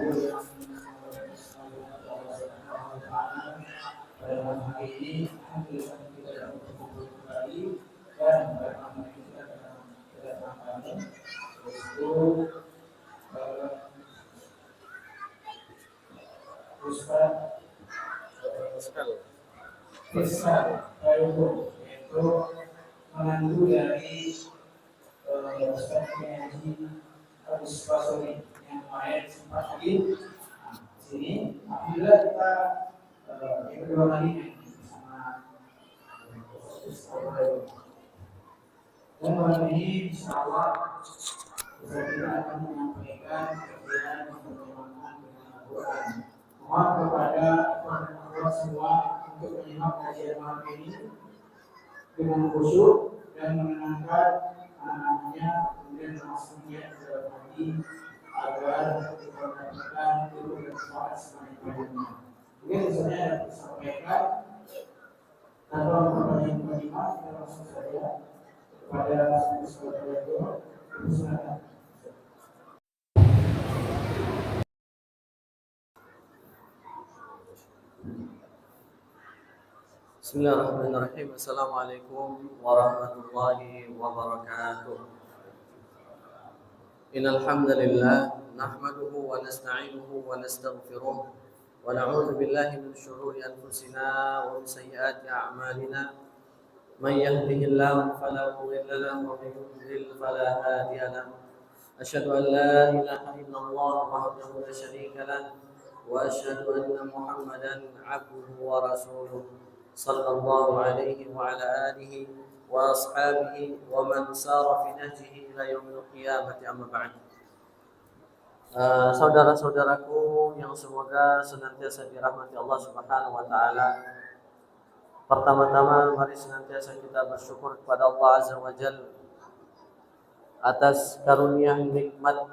Itu menantu dari Ustaz Haji Agus Basori yang kemarin sempat hadir di sini. Alhamdulillah kita yang kedua kalinya sama Ustaz. Dan malam ini insyaallah kita akan menyampaikan kajian berkenaan dengan Al-Quran. Mohon kepada teman-teman semua untuk menyimak kajian malam ini dengan khusyuk dan menenangkan anak-anaknya, kemudian langsung niat dalam hati agar kita mendapatkan ilmu dan manfaat sebanyak-banyaknya. Mungkin misalnya yang disampaikan tanpa pertanyaan penyimak, kita langsung saja kepada saudara itu. Silakan. Bismillahirrahmanirrahim. Assalamualaikum warahmatullahi wabarakatuh. Innal hamdalillah nahmaduhu wa nasta'inuhu wa nastaghfiruh wa na'udzu billahi min shururi anfusina wa min sayyiati a'malina. Man yahdihillahu fala mudilla lahu wa man yudlil fala hadiya lahu. Asyhadu an la ilaha illallah wahdahu la syarika lahu wa asyhadu anna Muhammadan 'abduhu wa rasuluh. Sallallahu alaihi wa ala alihi wa ashabihi wa man sara fi nahjihi ila yaumil qiyamati amma ba'd. Saudara-saudaraku yang semoga senantiasa dirahmati Allah Subhanahu wa taala. Pertama-tama mari senantiasa kita bersyukur kepada Allah Azza wa Jalla atas karunia nikmat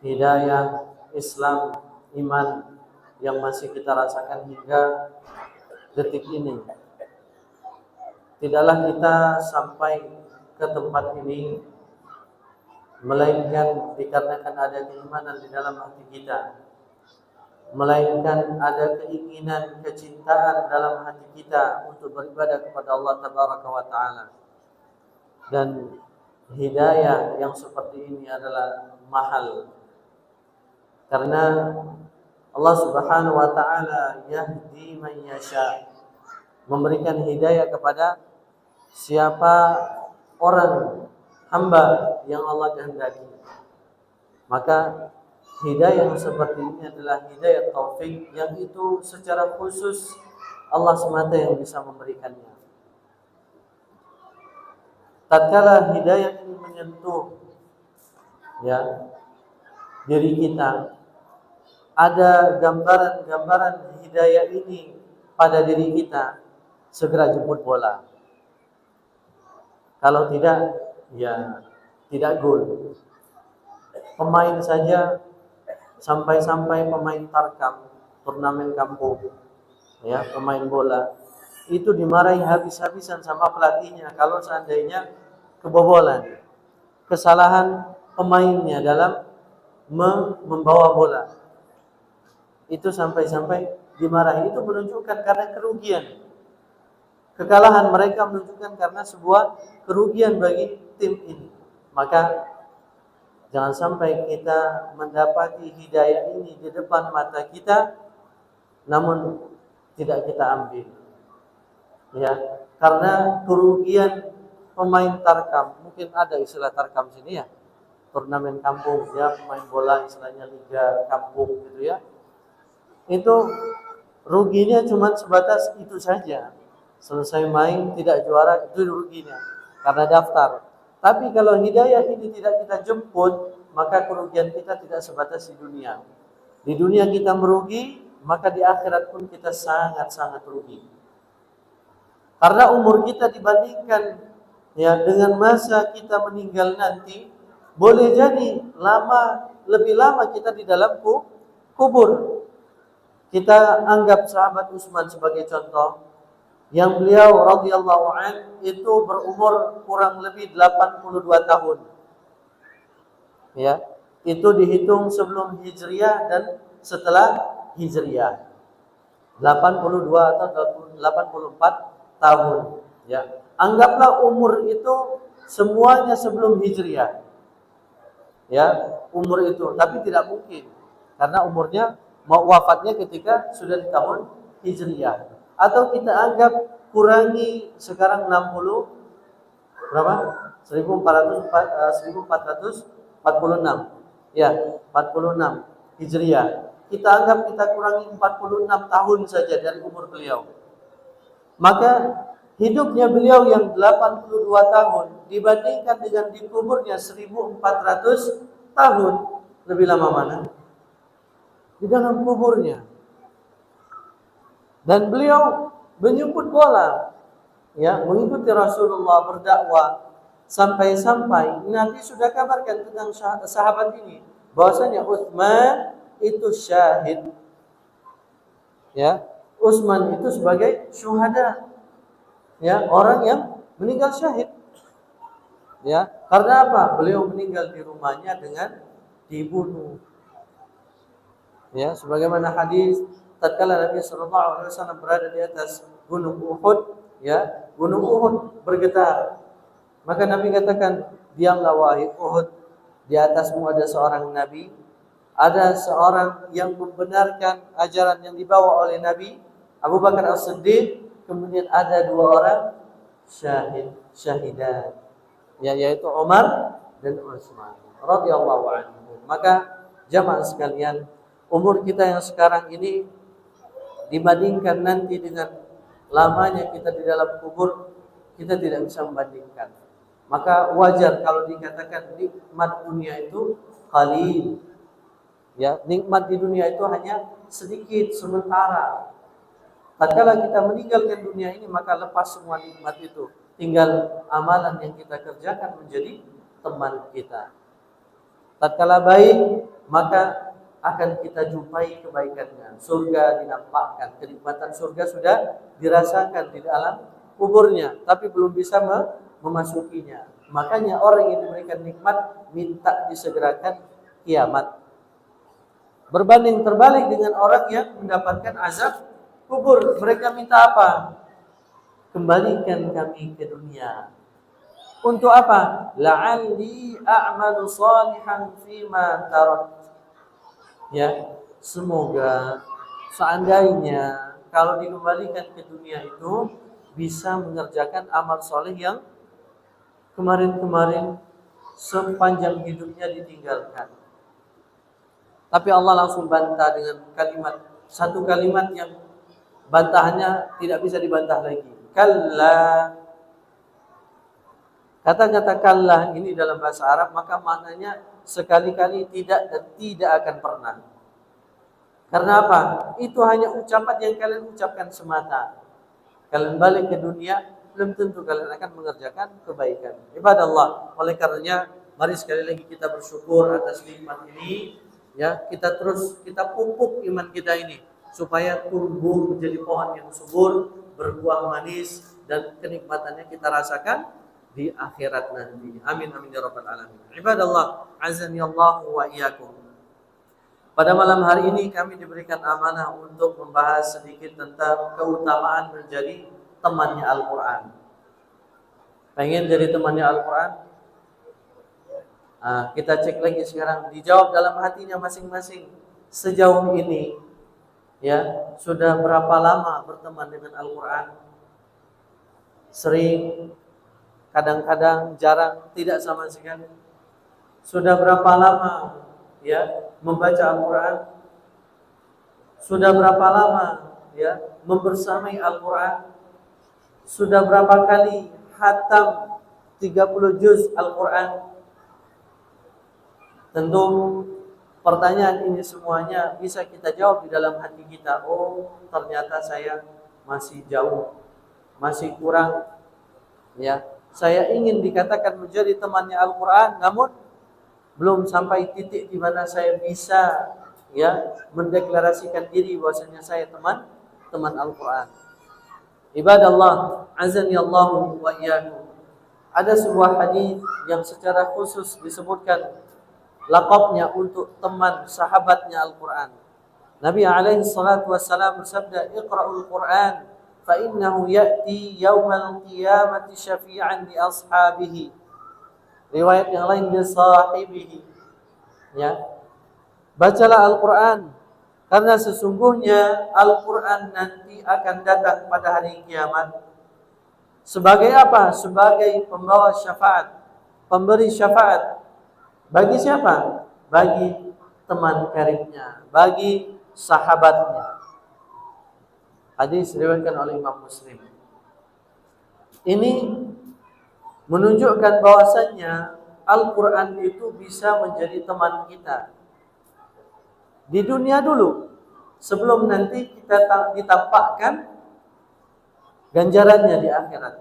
hidayah Islam, iman yang masih kita rasakan hingga detik ini. Tidaklah kita sampai ke tempat ini melainkan dikarenakan ada keimanan di dalam hati kita, melainkan ada keinginan, kecintaan dalam hati kita untuk beribadah kepada Allah Tabaraka wa Ta'ala. Dan hidayah yang seperti ini adalah mahal, karena Allah Subhanahu wa taala yahdi man yasha, memberikan hidayah kepada siapa orang hamba yang Allah kehendaki. Maka hidayah yang seperti ini adalah hidayah taufik, yang itu secara khusus Allah semata yang bisa memberikannya. Tatkala hidayah ini menyentuh diri kita, ada gambaran-gambaran hidayah ini pada diri kita, segera jemput bola. Kalau tidak, ya tidak gol. Pemain saja, sampai-sampai pemain tarkam, turnamen kampung, pemain bola, itu dimarahi habis-habisan sama pelatihnya kalau seandainya kebobolan, kesalahan pemainnya dalam membawa bola. Itu sampai-sampai dimarahi. Itu menunjukkan karena kerugian. Kekalahan mereka menunjukkan karena sebuah kerugian bagi tim ini. Maka jangan sampai kita mendapati hidayah ini di depan mata kita namun tidak kita ambil. Karena kerugian pemain tarkam, mungkin ada istilah tarkam sini turnamen kampung, pemain bola istilahnya liga kampung gitu itu ruginya cuma sebatas itu saja. Selesai main tidak juara, itu ruginya karena daftar. Tapi kalau hidayah ini tidak kita jemput, maka kerugian kita tidak sebatas di dunia. Di dunia kita merugi, maka di akhirat pun kita sangat-sangat rugi. Karena umur kita dibandingkan dengan masa kita meninggal nanti, boleh jadi lebih lama kita di dalam kubur. Kita anggap sahabat Utsman sebagai contoh, yang beliau radhiyallahu an itu berumur kurang lebih 82 tahun. itu dihitung sebelum Hijriah dan setelah Hijriah. 82 atau 84 tahun. Ya, anggaplah umur itu semuanya sebelum Hijriah. Ya, umur itu, tapi tidak mungkin karena umurnya mau wafatnya ketika sudah di tahun Hijriah. Atau kita anggap kurangi sekarang 60 berapa? 1446. Ya, 46 Hijriah. Kita anggap kita kurangi 46 tahun saja dari umur beliau. Maka hidupnya beliau yang 82 tahun dibandingkan dengan dikuburnya 1400 tahun, lebih lama mana? Di dalam kuburnya. Dan beliau menjemput bola, ya, mengikuti Rasulullah berdakwah sampai-sampai Nabi sudah kabarkan tentang sahabat ini bahwasanya Utsman itu syahid. Ya, Utsman itu sebagai syuhada. Ya, orang yang meninggal syahid. Ya, karena apa? Beliau meninggal di rumahnya dengan dibunuh. Ya, sebagaimana hadis tatkala Nabi sallallahu alaihi wasallam berada di atas gunung Uhud, ya, gunung Uhud bergetar. Maka Nabi katakan, "Diamlah wahai Uhud, di atasmu ada seorang nabi, ada seorang yang membenarkan ajaran yang dibawa oleh Nabi, Abu Bakar As-Siddiq, kemudian ada dua orang syahidan, ya, yaitu Umar dan Utsman radhiyallahu anhu." Maka jamaah sekalian, umur kita yang sekarang ini dibandingkan nanti dengan lamanya kita di dalam kubur, kita tidak bisa membandingkan. Maka wajar kalau dikatakan nikmat dunia itu qalil. Ya, nikmat di dunia itu hanya sedikit sementara. Tatkala kita meninggalkan dunia ini, maka lepas semua nikmat itu. Tinggal amalan yang kita kerjakan menjadi teman kita. Tatkala baik, maka akan kita jumpai kebaikannya. Surga dinampakkan, kenikmatan surga sudah dirasakan di dalam kuburnya, tapi belum bisa memasukinya. Makanya orang yang diberikan nikmat minta disegerakan kiamat. Berbanding terbalik dengan orang yang mendapatkan azab kubur. Mereka minta apa? Kembalikan kami ke dunia. Untuk apa? La'alli a'malu salihan fima tarak. Ya, semoga seandainya kalau dikembalikan ke dunia itu bisa mengerjakan amal soleh yang kemarin-kemarin sepanjang hidupnya ditinggalkan. Tapi Allah langsung bantah dengan satu kalimat yang bantahannya tidak bisa dibantah lagi. Kalla. Kata-kata kalla ini dalam bahasa Arab maka maknanya sekali-kali tidak dan tidak akan pernah. Karena apa? Itu hanya ucapan yang kalian ucapkan semata. Kalian balik ke dunia, belum tentu kalian akan mengerjakan kebaikan. Ibadah Allah. Oleh karenanya, mari sekali lagi kita bersyukur atas nikmat ini. Ya, kita pupuk iman kita ini supaya tumbuh menjadi pohon yang subur, berbuah manis, dan kenikmatannya kita rasakan di akhirat nanti. Amin amin ya rabbal alamin. Ibadallah, azani Allah wa iyyakum. Pada malam hari ini kami diberikan amanah untuk membahas sedikit tentang keutamaan menjadi temannya Al-Qur'an. Pengen jadi temannya Al-Qur'an? Kita cek lagi sekarang, dijawab dalam hatinya masing-masing. Sejauh ini, ya, sudah berapa lama berteman dengan Al-Qur'an? Sering, kadang-kadang, jarang, tidak sama sekali. Sudah berapa lama, ya, membaca Al-Quran? Sudah berapa lama, ya, membersamai Al-Quran? Sudah berapa kali khatam 30 juz Al-Quran? Tentu pertanyaan ini semuanya bisa kita jawab di dalam hati kita. Oh, ternyata saya masih jauh, masih kurang, ya. Saya ingin dikatakan menjadi temannya Al-Quran, namun belum sampai titik di mana saya bisa, ya, mendeklarasikan diri bahwasanya saya teman Al-Quran. Ibadallah, azani Allah wa iyyakum. Ada sebuah hadis yang secara khusus disebutkan, laqabnya untuk teman sahabatnya Al-Quran. Nabi alaihi salatu wassalam bersabda, "Iqra'ul Quran fa innahu ya'ti yaumal qiyamati syafi'an li ashabihi." Riwayat yang lain li sahibihi. Ya. Bacalah Al-Quran karena sesungguhnya Al-Quran nanti akan datang pada hari kiamat. Sebagai apa? Sebagai pembawa syafaat, pemberi syafaat. Bagi siapa? Bagi teman karibnya, bagi sahabatnya. Hadis diriwayatkan oleh Imam Muslim. Ini menunjukkan bahwasannya Al-Quran itu bisa menjadi teman kita di dunia dulu, sebelum nanti kita ditampakkan ganjarannya di akhirat,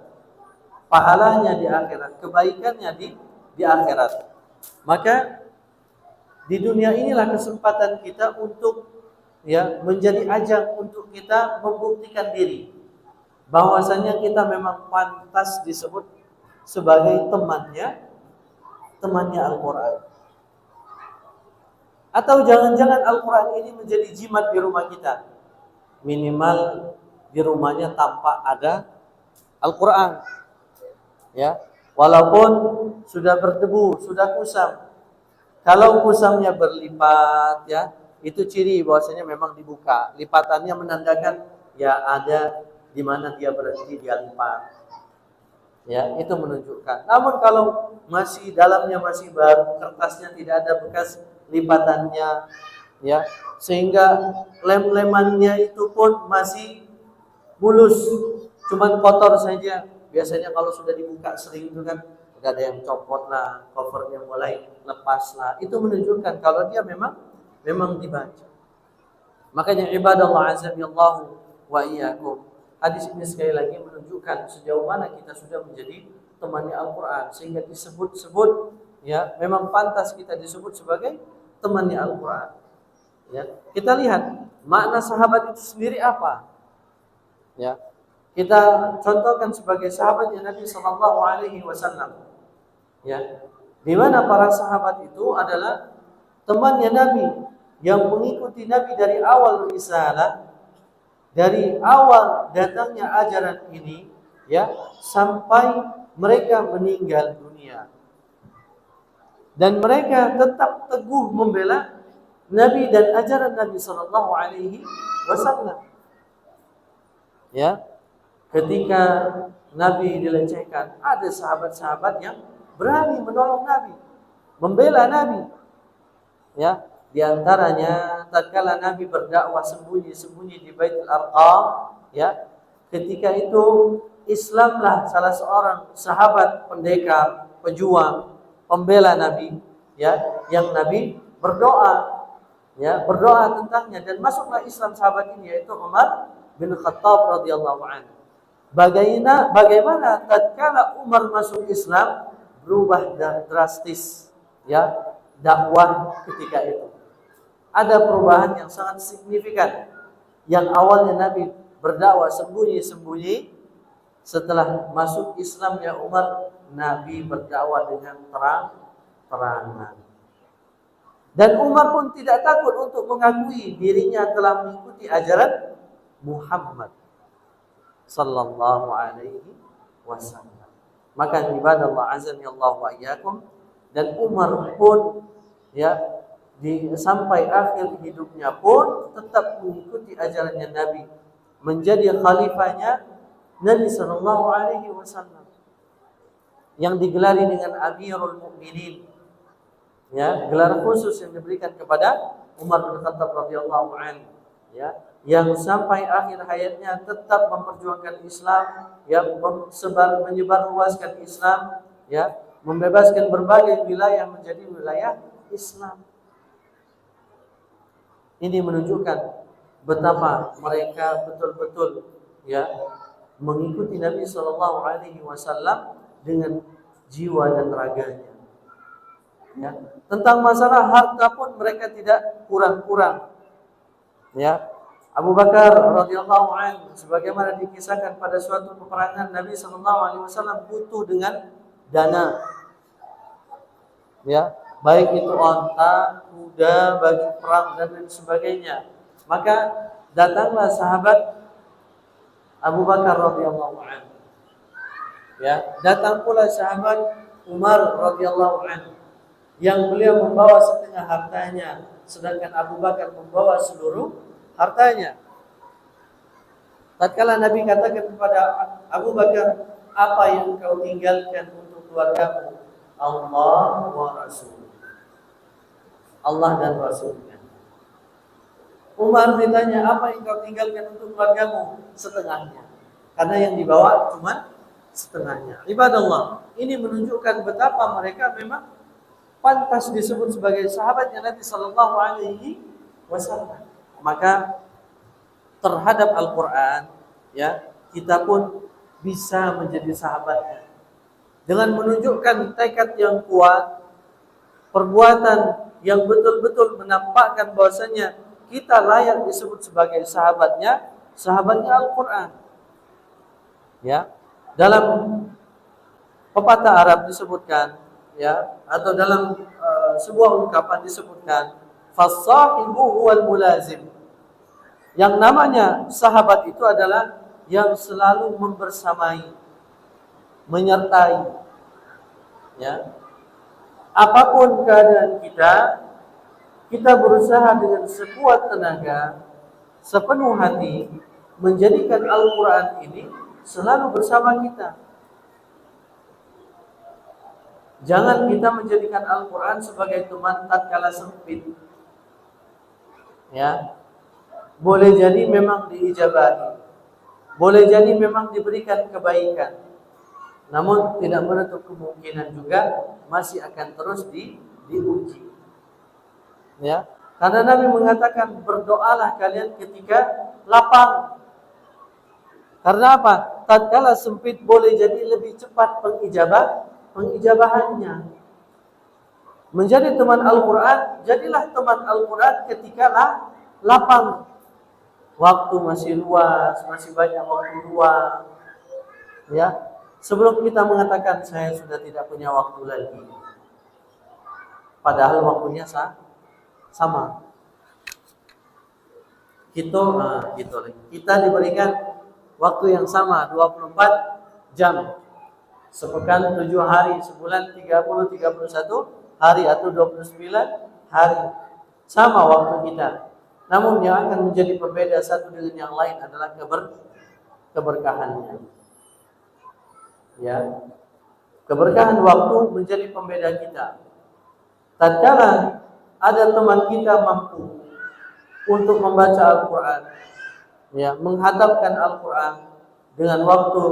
pahalanya di akhirat, kebaikannya di akhirat. Maka di dunia inilah kesempatan kita untuk menjadi ajang untuk kita membuktikan diri bahwasanya kita memang pantas disebut sebagai temannya Al-Quran. Atau jangan-jangan Al-Quran ini menjadi jimat di rumah kita. Minimal di rumahnya tampak ada Al-Quran. Ya, walaupun sudah berdebu, sudah kusam. Kalau kusamnya berlipat, ya, itu ciri bahwasanya memang dibuka. Lipatannya menandakan ya ada di mana dia berhenti, dia lipat. Ya, itu menunjukkan. Namun kalau masih dalamnya masih baru, kertasnya tidak ada bekas lipatannya, ya, sehingga lem-lemannya itu pun masih mulus, cuman kotor saja. Biasanya kalau sudah dibuka sering itu kan udah ada yang copot lah, covernya mulai lepas lah. Itu menunjukkan kalau dia memang dibaca. Makanya ibadallah azamillahu wa iyyakum. Hadis ini sekali lagi menunjukkan sejauh mana kita sudah menjadi temannya Al-Quran, sehingga disebut-sebut, ya, memang pantas kita disebut sebagai temannya Al-Quran. Ya, kita lihat makna sahabat itu sendiri apa. Ya, kita contohkan sebagai sahabatnya Nabi Sallallahu Alaihi Wasallam. Ya, di mana para sahabat itu adalah temannya Nabi yang mengikuti Nabi dari awal risalah, dari awal datangnya ajaran ini, ya, sampai mereka meninggal dunia. Dan mereka tetap teguh membela Nabi dan ajaran Nabi Sallallahu Alaihi Wasallam. Ya, ketika Nabi dilecehkan, ada sahabat-sahabat yang berani menolong Nabi, membela Nabi. Ya, di antaranya tatkala Nabi berdakwah sembunyi-sembunyi di Baitul Arqam, ya, ketika itu Islamlah salah seorang sahabat pendekar, pejuang, pembela Nabi, ya, yang Nabi berdoa, ya, berdoa tentangnya, dan masuklah Islam sahabat ini, yaitu Umar bin Khattab radhiyallahu anhu. Bagaimana tatkala Umar masuk Islam, berubah drastis, ya, dakwah ketika itu. Ada perubahan yang sangat signifikan. Yang awalnya Nabi berdakwah sembunyi-sembunyi, setelah masuk Islamnya Umar, Nabi berdakwah dengan terang-terangan. Dan Umar pun tidak takut untuk mengakui dirinya telah mengikuti ajaran Muhammad sallallahu alaihi wasallam. Maka ibadallah azanillahu wa iyyakum, dan Umar pun, ya, sampai akhir hidupnya pun tetap mengikuti ajarannya Nabi, menjadi khalifahnya Nabi sallallahu alaihi wasallam, yang digelari dengan Amirul Mukminin, ya, gelar khusus yang diberikan kepada Umar bin Khattab radhiyallahu anhu, ya, yang sampai akhir hayatnya tetap memperjuangkan Islam, ya, menyebarluaskan Islam, ya, membebaskan berbagai wilayah menjadi wilayah Islam. Ini menunjukkan betapa mereka betul-betul, ya, mengikuti Nabi Shallallahu Alaihi Wasallam dengan jiwa dan raganya. Ya, tentang masalah harta pun mereka tidak kurang-kurang. Ya, Abu Bakar radhiyallahu anhu, sebagaimana dikisahkan pada suatu peperangan, Nabi Shallallahu Alaihi Wasallam butuh dengan dana. Ya, baik itu onta, kuda, baju perang dan lain sebagainya. Maka datanglah sahabat Abu Bakar radhiyallahu anhu. Ya, datang pula sahabat Umar radhiyallahu anhu yang beliau membawa setengah hartanya, sedangkan Abu Bakar membawa seluruh hartanya. Tatkala Nabi katakan kepada Abu Bakar, apa yang kau tinggalkan untuk keluargamu? Allah wa Rasul. Allah dan Rasulnya. Umar ditanya, apa yang kau tinggalkan untuk keluargamu? Setengahnya. Karena yang dibawa cuma setengahnya. Ibadallah, ini menunjukkan betapa mereka memang pantas disebut sebagai sahabatnya Nabi Sallallahu Alaihi Wasallam. Maka terhadap Al-Quran, ya, kita pun bisa menjadi sahabatnya dengan menunjukkan tekad yang kuat, perbuatan yang betul-betul menampakkan bahwasanya kita layak disebut sebagai sahabatnya Al-Quran. Ya, dalam pepatah Arab disebutkan, ya, atau dalam sebuah ungkapan disebutkan, "Fas-sahibu huwal mulazim." Yang namanya sahabat itu adalah yang selalu membersamai, menyertai. Ya. Apapun keadaan kita berusaha dengan sekuat tenaga, sepenuh hati menjadikan Al-Quran ini selalu bersama kita. Jangan kita menjadikan Al-Quran sebagai teman tatkala sempit. Ya. Boleh jadi memang diijabahi, boleh jadi memang diberikan kebaikan, namun tidak menutup kemungkinan juga masih akan terus diuji. Ya, karena Nabi mengatakan berdoalah kalian ketika lapang. Karena apa? Tatkala sempit boleh jadi lebih cepat pengijabahannya. Menjadi teman Al-Quran, jadilah teman Al-Quran ketika lapang. Waktu masih luas, masih banyak waktu luang. Ya, sebelum kita mengatakan saya sudah tidak punya waktu lagi, padahal waktunya sama. Kita diberikan waktu yang sama 24 jam. Sepekan 7 hari, sebulan 31 hari atau 29 hari. Sama waktu kita. Namun yang akan menjadi berbeda satu dengan yang lain adalah keberkahannya. Ya. Keberkahan waktu menjadi pembeda kita. Tatkala ada teman kita mampu untuk membaca Al-Quran, ya, menghadapkan Al-Quran dengan waktu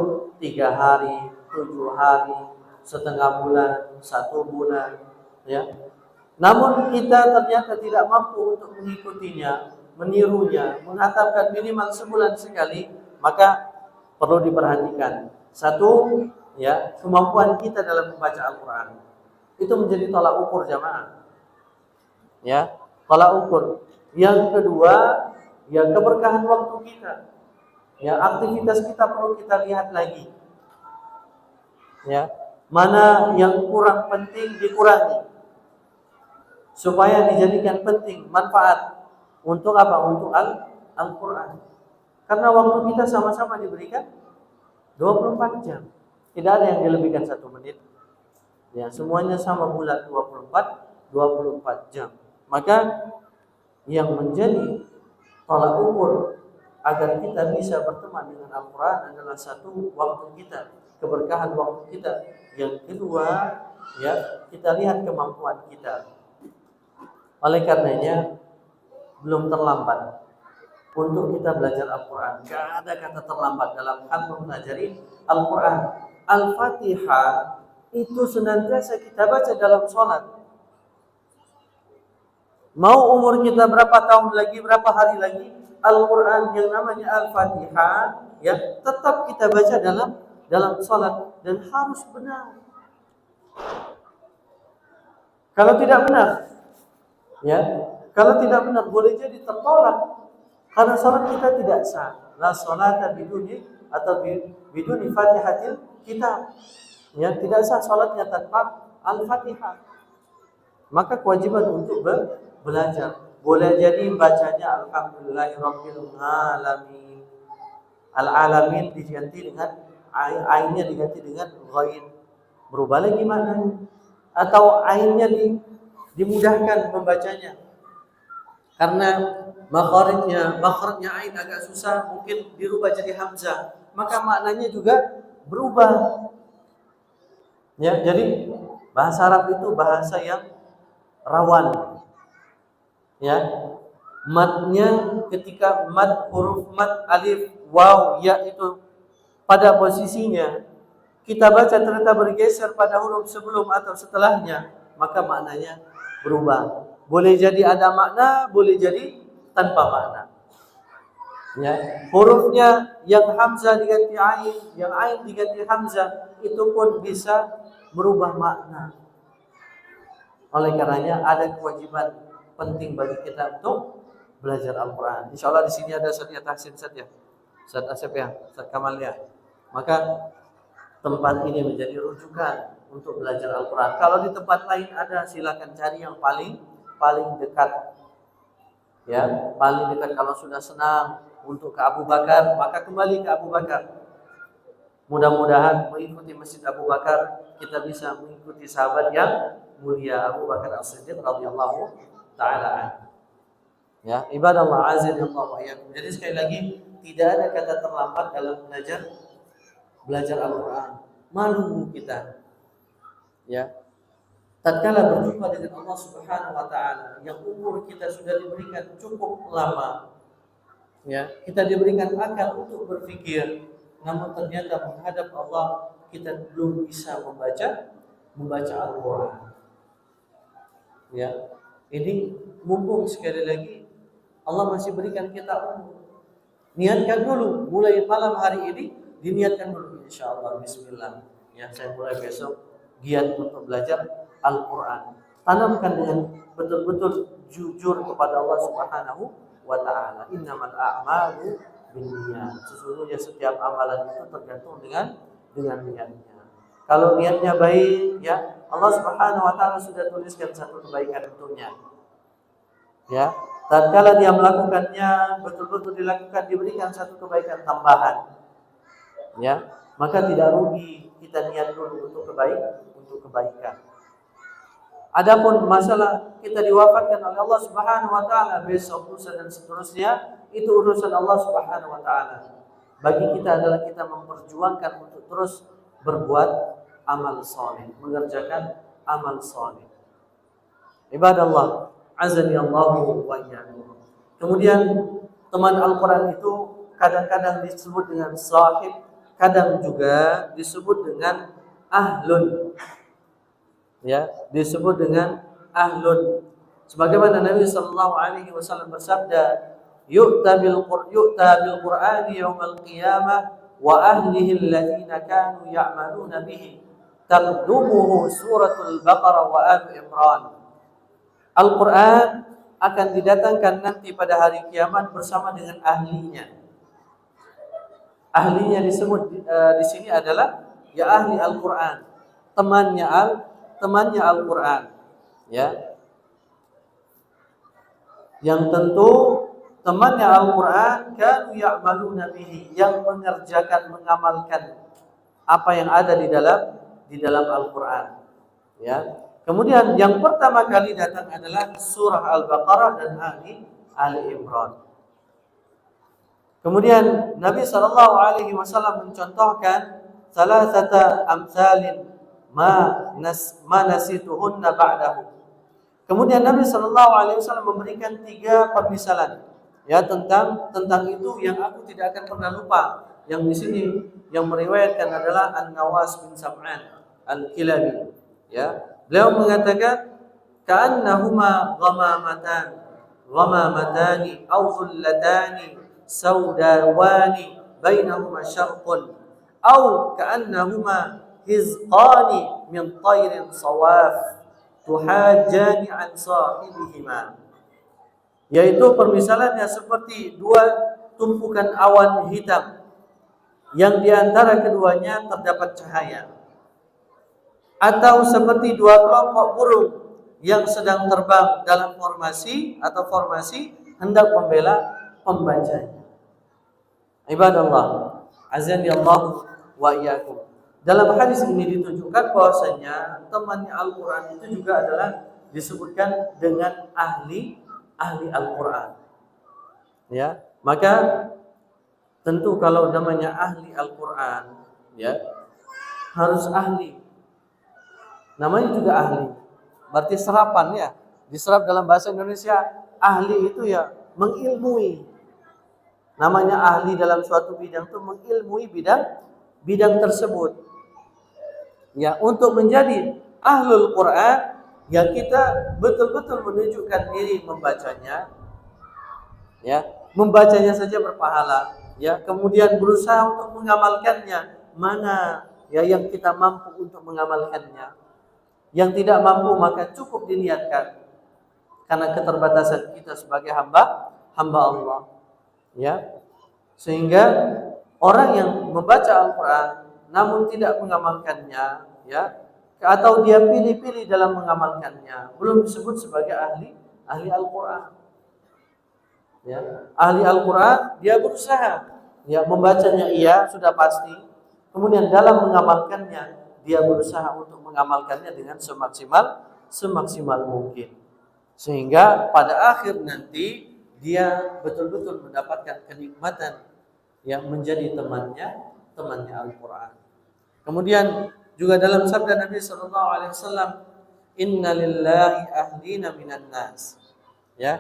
3 hari, 7 hari, setengah bulan, 1 bulan, ya. Namun kita ternyata tidak mampu untuk mengikutinya, menirunya, menghafalkan minimal sebulan sekali, maka perlu diperhatikan. Satu, ya, kemampuan kita dalam membaca Al-Quran. Itu menjadi tolak ukur jamaah. Ya, tolak ukur. Yang kedua, ya, keberkahan waktu kita. Ya, aktivitas kita perlu kita lihat lagi. Ya, mana yang kurang penting dikurangi, supaya dijadikan penting, manfaat. Untuk apa? Untuk Al-Quran. Karena waktu kita sama-sama diberikan 24 jam. Tidak ada yang dilebihkan 1 menit. Ya, semuanya sama bulat 24 jam. Maka yang menjadi tolak ukur agar kita bisa berteman dengan Al-Quran adalah satu, waktu kita, keberkahan waktu kita. Yang kedua, ya, kita lihat kemampuan kita. Oleh karenanya belum terlambat untuk kita belajar Al-Quran. Gak ada kata terlambat dalam hal mempelajari Al-Quran. Al-Fatihah itu senantiasa kita baca dalam sholat. Mau umur kita berapa tahun lagi, berapa hari lagi, Al-Quran yang namanya Al-Fatihah, ya, tetap kita baca dalam sholat, dan harus benar. Kalau tidak benar, ya, kalau tidak benar boleh jadi tertolak karena salat kita tidak sah. La salata biduni atau biduni Fatihatil kitab. Ya, tidak sah salatnya tanpa Al-Fatihah. maka kewajiban untuk belajar. Boleh jadi bacanya alhamdulillahirabbil alamin. Al-alamin diganti dengan ainnya diganti dengan ghain. Berubah lagi maknanya. Atau ainnya dimudahkan membacanya. Karena makharijnya ain agak susah, mungkin dirubah jadi hamzah, maka maknanya juga berubah. Ya, jadi bahasa Arab itu bahasa yang rawan. Ya. Matnya ketika huruf mat alif waw ya itu pada posisinya kita baca ternyata bergeser pada huruf sebelum atau setelahnya, maka maknanya berubah. Boleh jadi ada makna, boleh jadi tanpa makna. Ya, hurufnya yang hamzah diganti ain, yang ain diganti hamzah, itu pun bisa merubah makna. Oleh karenanya ada kewajiban penting bagi kita untuk belajar Al-Quran. Insya Allah di sini ada Ustaz Tahsin saja, Ustaz Asep ya, Ustaz Kamal ya. Maka tempat ini menjadi rujukan untuk belajar Al-Quran. Kalau di tempat lain ada, silakan cari yang paling dekat. Ya, paling dekat. Kalau sudah senang untuk ke Abu Bakar, maka kembali ke Abu Bakar. Mudah-mudahan mengikuti Masjid Abu Bakar, kita bisa mengikuti sahabat yang mulia Abu Bakar As-Siddiq radhiyallahu taala. Ya, ibadallah azza wa jalla. Jadi sekali lagi tidak ada kata terlambat dalam belajar Al-Quran. Malu kita. Ya. Tatkala berjumpa dengan Allah Subhanahu wa taala yang umur kita sudah diberikan cukup lama. Ya, kita diberikan akal untuk berpikir, namun ternyata menghadap Allah kita belum bisa membaca Al-Quran. Ya. Ini mumpung sekali lagi Allah masih berikan kita umur. Niatkan dulu mulai malam hari ini, diniatkan dulu insyaallah bismillah. Ya, saya mulai besok giat untuk belajar Al-Quran. Tanamkan dengan betul-betul jujur kepada Allah Subhanahu wa taala. Innamal a'malu binniyat. Sesungguhnya setiap amalan itu tergantung dengan niatnya. Kalau niatnya baik, ya Allah Subhanahu wa taala sudah tuliskan satu kebaikan untuknya. Ya, tatkala dia melakukannya betul-betul dilakukan, diberikan satu kebaikan tambahan. Ya, maka tidak rugi kita niat dulu untuk kebaikan. Adapun masalah kita diwafatkan oleh Allah Subhanahu wa taala besok, lusa dan seterusnya, itu urusan Allah Subhanahu wa taala. Bagi kita adalah kita memperjuangkan untuk terus berbuat amal saleh, mengerjakan amal saleh. Ibadallah, azani Allahu wa iyyakum. Kemudian teman Al-Quran itu kadang-kadang disebut dengan sahib, kadang juga disebut dengan ahlun. Ya, disebut dengan ahlun. Sebagaimana Nabi sallallahu alaihi wasallam bersabda, yu'ta bil Qur'ani yaumal qiyamah wa ahlihi alladziina kanu ya'maluna bihi. Taqdumuhu suratul Baqarah wa Al-Imran. Al-Quran akan didatangkan nanti pada hari kiamat bersama dengan ahlinya. Ahlinya disebut di sini adalah ya ahli Al-Quran, temannya Al-Quran, ya. Yang tentu temannya Al-Quran kanu ya'maluna bihi, yang mengamalkan apa yang ada di dalam Al-Quran, ya. Kemudian yang pertama kali datang adalah surah Al-Baqarah dan Ali Imran. Kemudian Nabi sallallahu alaihi wasallam mencontohkan salasata amsalin ma nasituhunna ba'dahu. Kemudian Nabi sallallahu alaihi wasallam memberikan 3 permisalan, ya, tentang itu yang aku tidak akan pernah lupa. Yang di sini yang meriwayatkan adalah An-Nawas bin Sam'an Al-Kilabi, ya. Beliau mengatakan ka'annahuma ghamamatani aw dhullatani saudawani bainahuma syarqun aw ka'annahuma hizqani min tayrin sawaf tuhajjani an sahibihima. Yaitu permisalannya seperti 2 tumpukan awan hitam yang di antara keduanya terdapat cahaya, atau seperti 2 kelompok burung yang sedang terbang dalam formasi atau formasi hendak membela pembacanya. Ibadallah, azani Allah wa iyyakum. Dalam hadis ini ditunjukkan bahwasanya temannya Al-Qur'an itu juga adalah disebutkan dengan ahli Al-Qur'an. Ya, maka tentu kalau namanya ahli Al-Qur'an, ya, harus ahli. Namanya juga ahli. Berarti serapan ya. Diserap dalam bahasa Indonesia, ahli itu ya mengilmui. Namanya ahli dalam suatu bidang itu mengilmui bidang tersebut. Ya, untuk menjadi ahlul Quran, ya kita betul-betul menunjukkan diri membacanya. Ya, membacanya saja berpahala. Ya, kemudian berusaha untuk mengamalkannya. Mana ya yang kita mampu untuk mengamalkannya. Yang tidak mampu maka cukup diniatkan karena keterbatasan kita sebagai hamba Allah, ya. Sehingga orang yang membaca Al-Qur'an namun tidak mengamalkannya, ya, atau dia pilih-pilih dalam mengamalkannya, belum disebut sebagai ahli Al-Qur'an. Ya, ahli Al-Qur'an dia berusaha, ya, membacanya iya sudah pasti. Kemudian dalam mengamalkannya dia berusaha untuk mengamalkannya dengan semaksimal mungkin. Sehingga pada akhir nanti dia betul-betul mendapatkan kenikmatan yang menjadi temannya Al-Qur'an. Kemudian juga dalam sabda Nabi sallallahu alaihi wasallam, "Inna lillahi ahlina minan nas." Ya,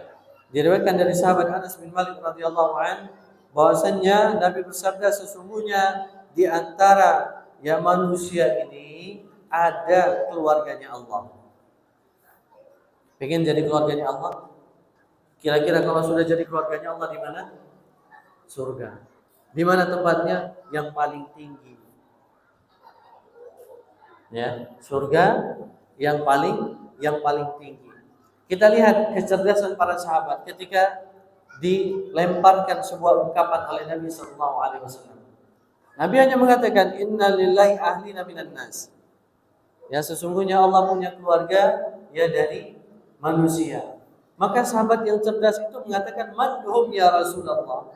diriwayatkan dari sahabat Anas bin Malik radhiyallahu anhu bahwasanya Nabi bersabda, sesungguhnya di antara ya manusia ini ada keluarganya Allah. Pengen jadi keluarganya Allah? Kira-kira kalau sudah jadi keluarganya Allah di mana? Surga. Di mana tempatnya? Yang paling tinggi. Ya, surga yang paling tinggi. Kita lihat kecerdasan para sahabat ketika dilemparkan sebuah ungkapan oleh Nabi sallallahu alaihi wasallam. Nabi hanya mengatakan inna lillahi ahlina minan nas. Ya, sesungguhnya Allah punya keluarga ya dari manusia. Maka sahabat yang cerdas itu mengatakan madhum ya Rasulullah.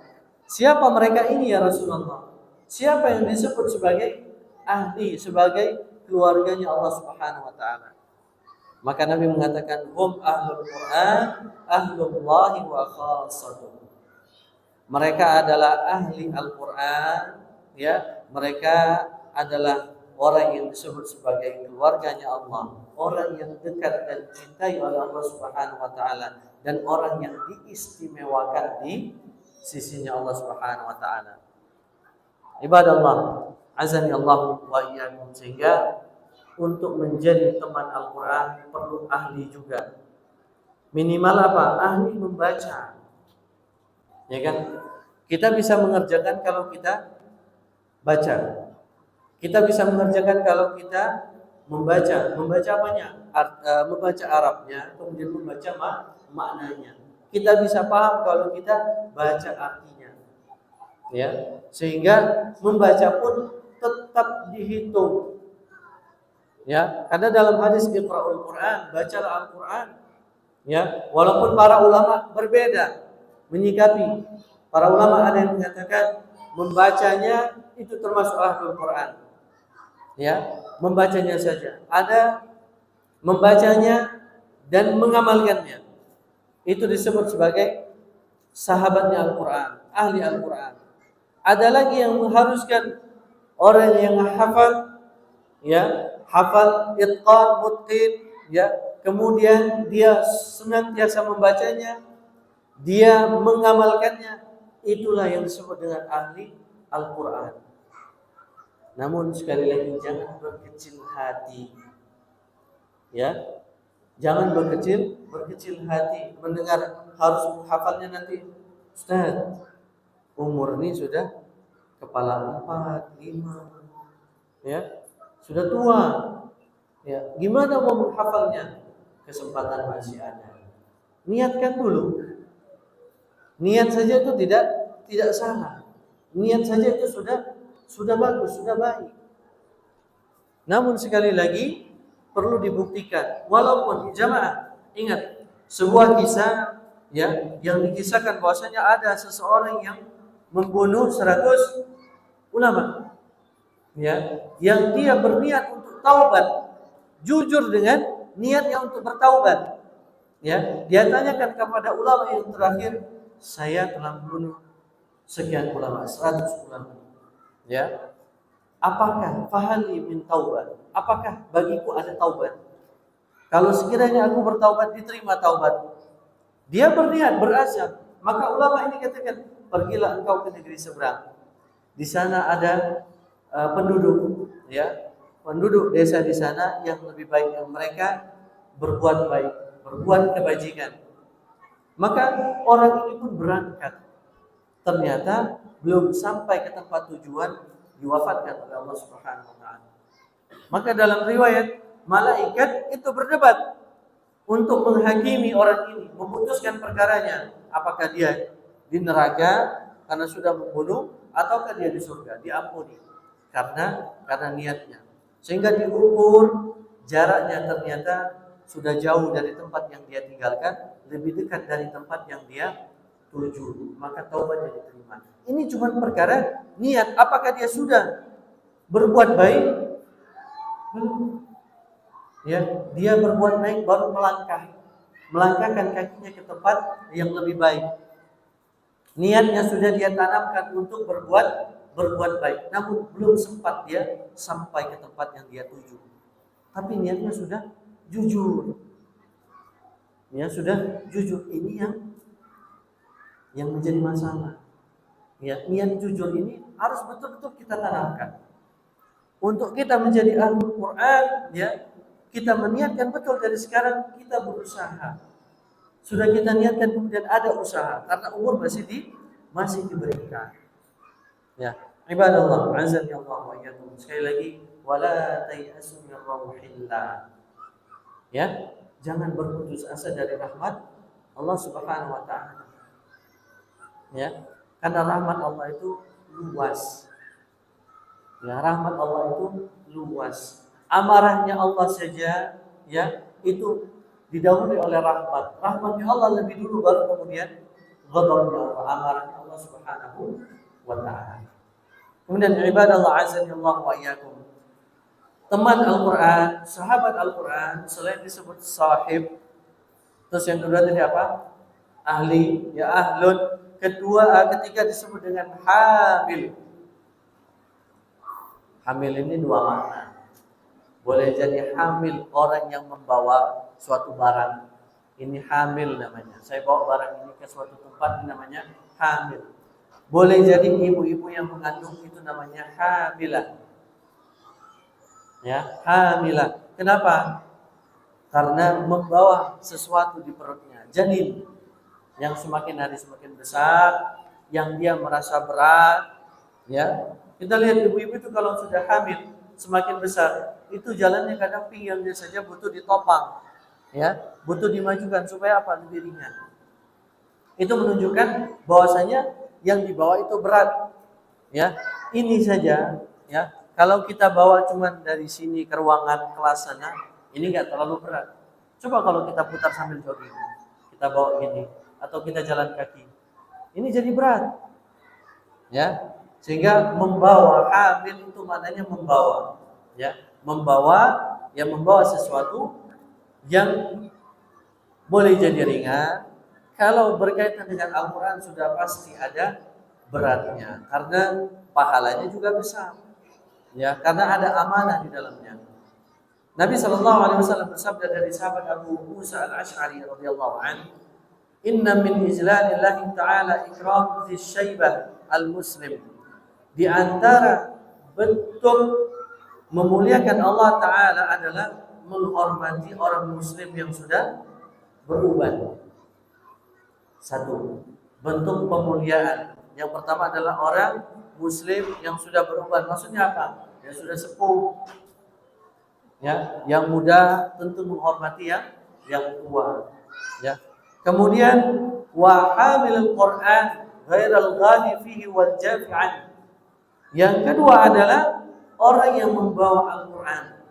Siapa mereka ini ya Rasulullah? Siapa yang disebut sebagai ahli, sebagai keluarganya Allah Subhanahu wa taala? Maka Nabi mengatakan hum ahlul Quran, ahlullahi wa khassatuh. Mereka adalah ahli Al-Qur'an. Ya, mereka adalah orang yang disebut sebagai keluarganya Allah, orang yang dekat dan dicintai oleh Allah Subhanahu wa taala, dan orang yang diistimewakan di sisinya Allah Subhanahu wa taala. Ibadallah, azani Allah wa iyyakum. Sehingga untuk menjadi teman Al-Qur'an perlu ahli juga. Minimal apa? Ahli membaca. Ya kan? Kita bisa mengerjakan kalau kita baca. Kita bisa mengerjakan kalau kita membaca. Membaca apanya? Membaca Arabnya, kemudian membaca maknanya. Kita bisa paham kalau kita baca artinya. Ya, sehingga membaca pun tetap dihitung. Ya, karena dalam hadis Iqra'ul Quran, bacalah Al-Quran. Ya, walaupun para ulama berbeda menyikapi. Para ulama ada yang mengatakan membacanya itu termasuk ahlul Quran. Ya, membacanya saja. Ada membacanya dan mengamalkannya. Itu disebut sebagai sahabatnya Al-Quran, ahli Al-Quran. Ada lagi yang mengharuskan orang yang hafal, ya, hafal itqan, mutqin, ya, kemudian dia senantiasa membacanya, dia mengamalkannya. Itulah yang disebut dengan ahli Al-Quran. Namun sekali lagi jangan berkecil hati. Ya, jangan berkecil hati mendengar harus hafalnya nanti. Ustaz, umur ini sudah kepala 4, 5. Ya, sudah tua. Ya, gimana mau menghafalnya? Kesempatan masih ada. Niatkan dulu. Niat saja itu tidak salah. Niat saja itu sudah bagus, sudah baik. Namun sekali lagi perlu dibuktikan. Walaupun jamaah, ingat sebuah kisah ya yang dikisahkan bahwasanya ada seseorang yang membunuh 100 ulama ya, yang dia berniat untuk taubat, jujur dengan niatnya untuk bertaubat ya. Dia tanyakan kepada ulama yang terakhir, saya telah membunuh sekian ulama, 100 ulama ya, apakah fahali min taubat, apakah bagiku ada taubat? Kalau sekiranya aku bertaubat diterima taubat. Dia berniat berazam, maka ulama ini katakan, pergilah engkau ke negeri seberang. Di sana ada penduduk, ya, penduduk desa di sana yang lebih baik, yang mereka berbuat baik, berbuat kebajikan. Maka orang ini pun berangkat. Ternyata belum sampai ke tempat tujuan diwafatkan oleh Allah Subhanahu wa taala. Maka dalam riwayat, malaikat itu berdebat untuk menghakimi orang ini, memutuskan perkaranya, apakah dia di neraka karena sudah membunuh ataukah dia di surga, diampuni karena niatnya. Sehingga diukur jaraknya, ternyata sudah jauh dari tempat yang dia tinggalkan, lebih dekat dari tempat yang dia tuju, maka taubatnya diterima. Ini cuma perkara niat, apakah dia sudah berbuat baik? Belum. Ya, dia berbuat baik baru melangkahkan kakinya ke tempat yang lebih baik. Niatnya sudah dia tanamkan untuk berbuat baik, namun belum sempat dia sampai ke tempat yang dia tuju. Tapi niatnya sudah jujur. Ya, sudah jujur. Ini yang menjadi masalah. Ya, niat jujur ini harus betul-betul kita tanamkan. Untuk kita menjadi ahlul Quran, ya, kita meniatkan betul dari sekarang, kita berusaha. Sudah kita niatkan, kemudian ada usaha karena umur masih diberikan. Ya, ibadallah, azan ya Allah wa iyyakum. Sekali lagi, wala tayasu min rauhillah. Ya, jangan berputus asa dari rahmat Allah Subhanahu wa taala. Ya, karena rahmat Allah itu luas. Ya, rahmat Allah itu luas. Amarahnya Allah saja, ya, itu didahului oleh rahmat. Rahmatnya Allah lebih dulu, baru kemudian ghadabnya Allah, amarahnya Allah Subhanahu wa taala. Kemudian ibadallah azza Allah wa iyyakum. Teman Al-Qur'an, sahabat Al-Qur'an, selain disebut sahib, terus yang kedua tadi apa? Ahli, ya, ahlun. Ketiga disebut dengan hamil. Hamil ini dua makna. Boleh jadi hamil orang yang membawa suatu barang. Ini hamil namanya. Saya bawa barang ini ke suatu tempat, ini namanya hamil. Boleh jadi ibu-ibu yang mengandung, itu namanya hamilah. Ya, hamilah. Kenapa? Karena membawa sesuatu di perutnya. Janin yang semakin hari semakin besar, yang dia merasa berat, ya. Kita lihat ibu-ibu itu kalau sudah hamil semakin besar, itu jalannya kadang pinggirnya saja butuh ditopang, ya, butuh dimajukan supaya apa? Lebih ringan. Itu menunjukkan bahwasanya yang dibawa itu berat, ya. Ini saja, ya. Kalau kita bawa cuman dari sini ke ruangan kelas sana, ini nggak terlalu berat. Coba kalau kita putar sambil jogging, kita bawa gini, atau kita jalan kaki, ini jadi berat, ya. Sehingga membawa, hamil itu maknanya membawa, ya, membawa sesuatu yang boleh jadi ringan. Kalau berkaitan dengan Al-Quran sudah pasti ada beratnya, karena pahalanya juga besar, ya, karena ada amanah di dalamnya. Nabi SAW bersabda dari sahabat Abu Musa al-Ash'ari radhiyallahu anhu, "Inna min ijlalillahi ta'ala ikram dzis syaibah al-muslim." Di antara bentuk memuliakan Allah Ta'ala adalah menghormati orang muslim yang sudah beruban. Satu bentuk pemuliaan. Yang pertama adalah orang muslim yang sudah beruban. Maksudnya apa? Yang sudah sepuh, ya. Yang muda tentu menghormati yang tua, ya. Kemudian wa hamilul Qur'an ghairal ghali fihi wal jafi'an. Yang kedua adalah orang yang membawa Al-Quran,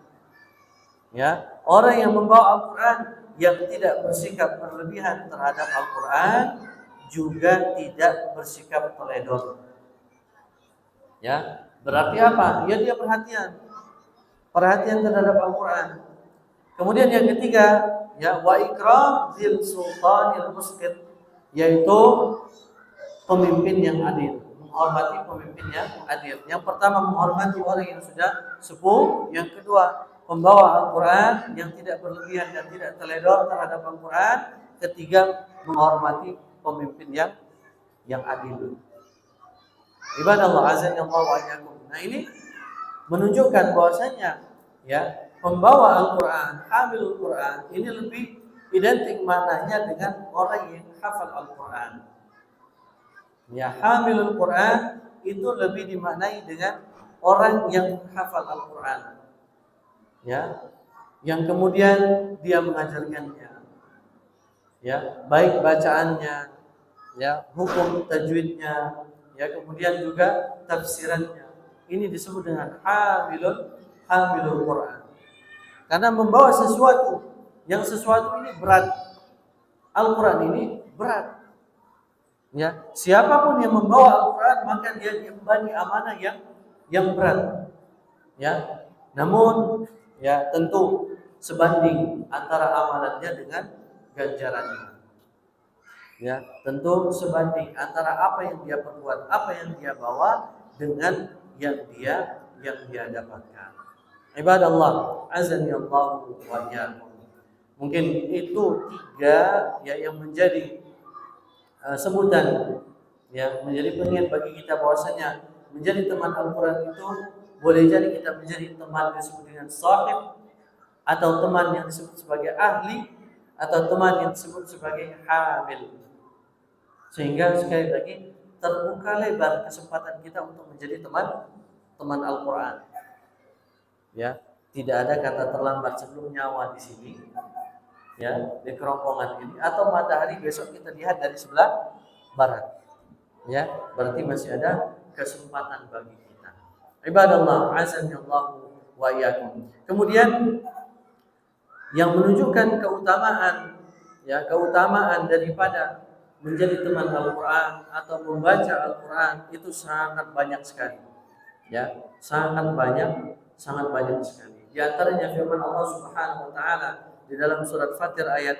ya, orang yang membawa Al-Quran yang tidak bersikap berlebihan terhadap Al-Quran juga tidak bersikap teledor. Ya, berarti apa? Ya dia perhatian terhadap Al-Quran. Kemudian yang ketiga, ya wa ikram zil sultanil musqit, yaitu pemimpin yang adil, menghormati pemimpin yang adil. Yang pertama menghormati orang yang sudah sepuh, yang kedua membawa Al-Quran yang tidak berlebihan dan tidak teledor terhadap Al-Quran, ketiga menghormati pemimpin yang adil. Ibadallah azza wa jalla. Nah ini menunjukkan bahwasanya ya pembawa Al-Quran, hamilul Quran ini lebih identik maknanya dengan orang yang hafal Al-Quran. Ya, hamilul Quran itu lebih dimaknai dengan orang yang hafal Al-Quran. Ya, yang kemudian dia mengajarkannya. Ya, baik bacaannya, ya, hukum tajwidnya, ya, kemudian juga tafsirannya. Ini disebut dengan hamilul Quran. Karena membawa sesuatu ini berat. Al-Quran ini berat. Ya, siapapun yang membawa Al-Quran maka dia diemban amanah yang berat. Ya, namun ya tentu sebanding antara amalannya dengan ganjarannya. Ya, tentu sebanding antara apa yang dia perbuat, apa yang dia bawa dengan yang dia dapatkan. Ibadallah, azani Allah wa iyyakum. Mungkin itu 3 ya yang menjadi sebutan ya menjadi pengingat bagi kita bahwasanya menjadi teman Al-Quran itu boleh jadi kita menjadi teman yang disebut dengan sahib, atau teman yang disebut sebagai ahli, atau teman yang disebut sebagai hamil. Sehingga sekali lagi terbuka lebar kesempatan kita untuk menjadi teman Al-Quran. Ya, tidak ada kata terlambat sebelum nyawa di sini. Ya, di kerongkongan ini atau matahari besok kita lihat dari sebelah barat. Ya, berarti masih ada kesempatan bagi kita. Ibadallah, azani Allah wa iyyakum. Kemudian yang menunjukkan keutamaan daripada menjadi teman Al-Quran atau membaca Al-Quran itu sangat banyak sekali. Ya, sangat banyak sekali. Di antaranya firman Allah Subhanahu wa taala di dalam surat Fatir ayat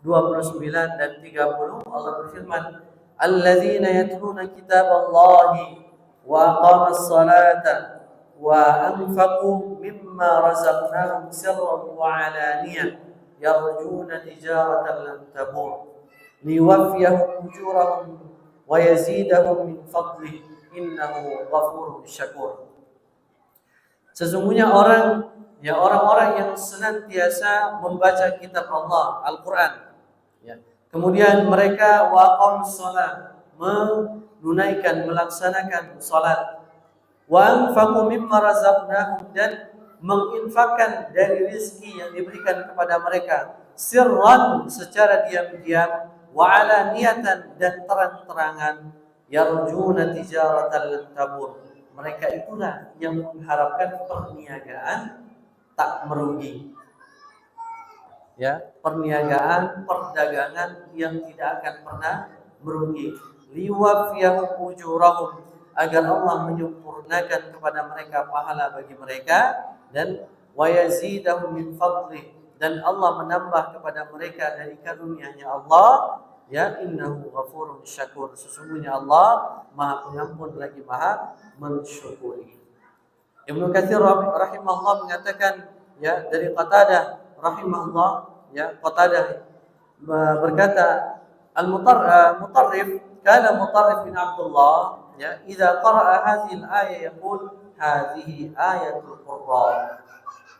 29 dan 30, Allah berfirman, "Alladzina yatluna kitaballahi wa aqamas salata wa anfaqu mimma razaqnahum sirran wa alaniyah yarjuna tijaratan lan tabur liwaffiyahum ujurahum wa yazidahum min fadlihi innahu ghafurun syakur." Sesungguhnya orang-orang yang senantiasa membaca kitab Allah, Al-Quran, ya. Kemudian mereka waqamus shalah, melaksanakan salat, wa anfaqu mimma razaqnahum, dan menginfakkan dari rezeki yang diberikan kepada mereka, sirran, secara diam-diam, wa alaniyatan, dan terang-terangan, yarjuna tijaratan lan tabur. Mereka itulah yang mengharapkan perniagaan tak merugi. Ya, perniagaan, perdagangan yang tidak akan pernah merugi. Liwafiyahum ujurahum, agar Allah menyempurnakan kepada mereka pahala bagi mereka, dan wayazidahum min fadlih, dan Allah menambah kepada mereka dari karunia-Nya Allah. Ya, innahu ghafurun syakur. Sesungguhnya Allah Maha Pengampun lagi Maha mensyukuri. Ibnu Katsir rahimahullah mengatakan, ya, dari Qatadah rahimahullah, ya, Qatadah berkata, Mutarrif kana Mutarrif bin Abdullah, ya, idza qara'a hadhihi al-ayah yaqul hadhihi ayatul Qur'an.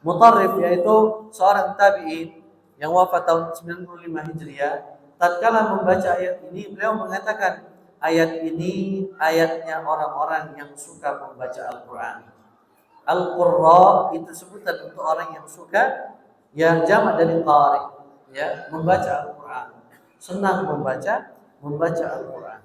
Mutarrif yaitu seorang tabi'in yang wafat tahun 95 Hijriah. Tatkala membaca ayat ini, beliau mengatakan, ayat ini ayatnya orang-orang yang suka membaca Al-Quran. Al-Qurra itu sebutan untuk orang yang suka, yang jamak dari qari, ya, membaca Al-Quran, senang membaca Al-Quran.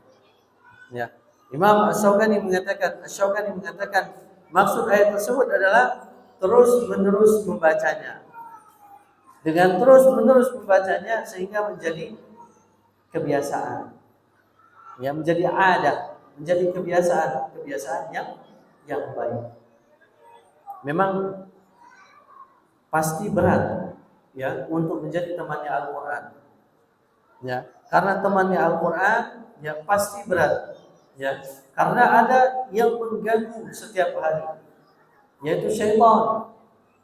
Ya. Imam Asy-Syaukani mengatakan maksud ayat tersebut adalah terus-menerus membacanya. dengan terus-menerus membacanya sehingga menjadi kebiasaan. Ya, menjadi adat, menjadi kebiasaan yang baik. Memang pasti berat ya untuk menjadi temannya Al-Qur'an. Ya, karena temannya Al-Qur'an ya pasti berat. Ya, karena ada yang mengganggu setiap hari, yaitu syaitan.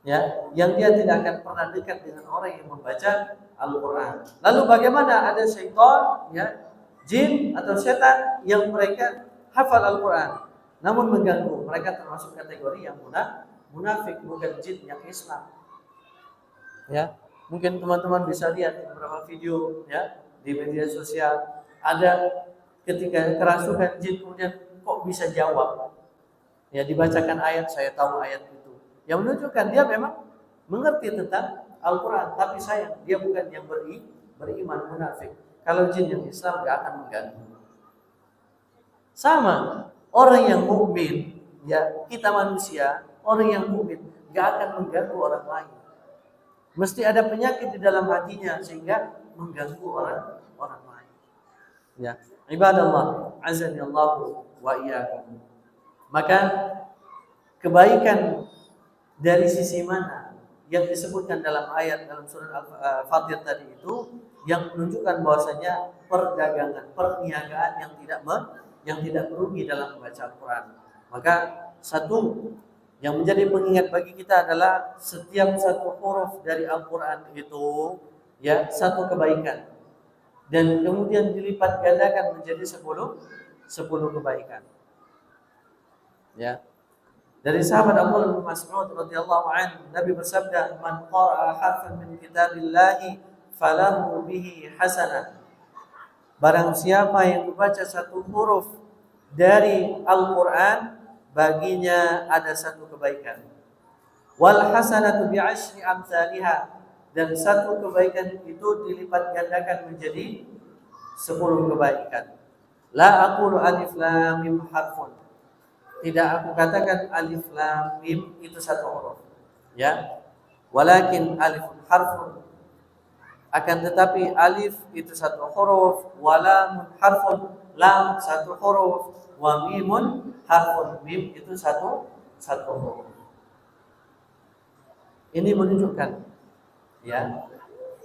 Ya, yang dia tidak akan pernah dekat dengan orang yang membaca Al-Qur'an. Lalu bagaimana ada syaitan ya, jin atau setan yang mereka hafal Al-Qur'an namun mengganggu, mereka termasuk kategori yang munafik, bukan jin yang Islam. Ya, mungkin teman-teman bisa lihat beberapa video ya di media sosial, ada ketika kerasukan jin kemudian kok bisa jawab. Ya, dibacakan ayat, saya tahu ayat itu. Yang menunjukkan dia memang mengerti tentang Al-Qur'an, tapi sayang dia bukan yang beriman, munafik. Kalau jin yang Islam gak akan mengganggu. Sama, orang yang mukmin, ya kita manusia, orang yang mukmin gak akan mengganggu orang lain. Mesti ada penyakit di dalam hatinya sehingga mengganggu orang lain. Ya, ibadallah, azani Allah wa iyyakum. Maka kebaikan dari sisi mana yang disebutkan dalam ayat dalam surah Al-Fatir tadi itu yang menunjukkan bahwasanya perdagangan, perniagaan yang tidak merugi dalam membaca Al-Quran. Maka satu yang menjadi pengingat bagi kita adalah setiap satu huruf dari Al-Quran itu ya satu kebaikan dan kemudian dilipat gandakan menjadi 10 kebaikan. Ya. Dari sahabat Abdullah bin Mas'ud radhiyallahu anhu, Nabi bersabda, "Man qara'a harfan min kitabillahi falahu bihi hasanah." Barang siapa yang membaca satu huruf dari Al-Qur'an, baginya ada satu kebaikan. Wal hasanatu bi'asyri amsalihha, dan satu kebaikan itu dilipat gandakan menjadi 10 kebaikan. La aqulu alif lam mim harfun. Tidak aku katakan alif lam mim itu satu huruf. Ya. Walakin alifun harfun. Akan tetapi alif itu satu huruf, wa lamun harfun, lam satu huruf, wa mimun harfun, mim itu satu huruf. Ini menunjukkan ya,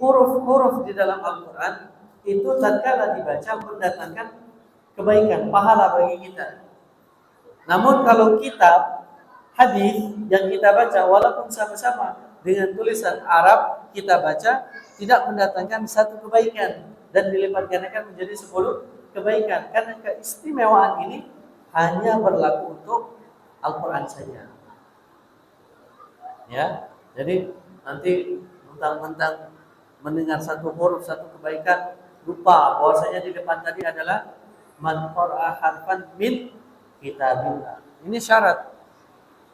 huruf-huruf di dalam Al-Qur'an itu tatkala dibaca mendatangkan kebaikan, pahala bagi kita. Namun kalau kitab hadis yang kita baca walaupun sama-sama dengan tulisan Arab kita baca tidak mendatangkan satu kebaikan dan dilipat gandakan menjadi 10 kebaikan karena keistimewaan ini hanya berlaku untuk Al-Qur'an saja. Ya, jadi nanti mentang-mentang mendengar satu huruf satu kebaikan lupa bahwasanya di depan tadi adalah man qara'a harfan min kitabillah. Ini syarat.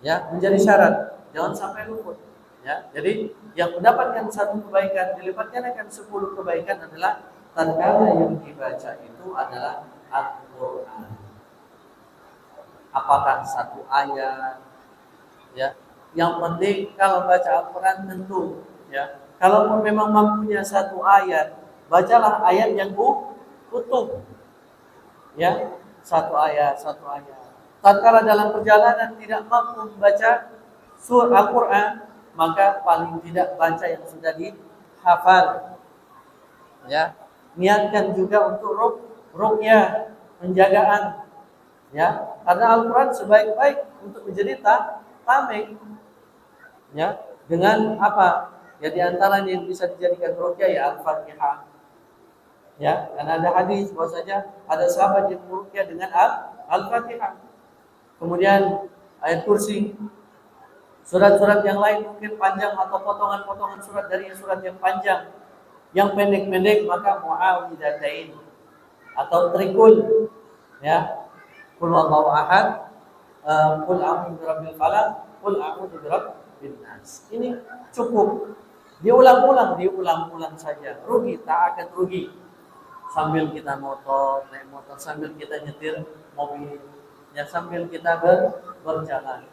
Ya, menjadi syarat. Jangan sampai luput. Ya, jadi yang mendapatkan satu kebaikan dilipatkan akan 10 kebaikan adalah tatkala yang dibaca itu adalah Al-Qur'an. Apakah satu ayat? Ya. Yang penting kalau baca Al-Qur'an tentu ya. Kalau memang mampunya satu ayat, bacalah ayat yang utuh. Ya, satu ayat. Tatkala dalam perjalanan tidak mampu membaca surah Al-Qur'an, maka paling tidak baca yang sudah dihafal. Ya, niatkan juga untuk ruqyah, penjagaan. Ya, karena Al-Qur'an sebaik-baik untuk menjadi tameng. Ya, dengan apa? Ya di antaranya yang bisa dijadikan ruqyah ya Al-Fatihah. Ya, karena ada hadis bahwasanya ada sahabat yang meruqyah dengan Al-Fatihah. Kemudian ayat kursi, surat-surat yang lain mungkin panjang atau potongan-potongan surat dari surat yang panjang, yang pendek-pendek maka muawwidzatain atau trikul, ya, qul huwallahu ahad, qul a'udzu birabbil falaq, qul a'udzu birabbin nas. Ini cukup. Diulang-ulang saja. Rugi, tak akan rugi. Sambil kita naik motor, sambil kita nyetir mobil, ya sambil kita berjalan,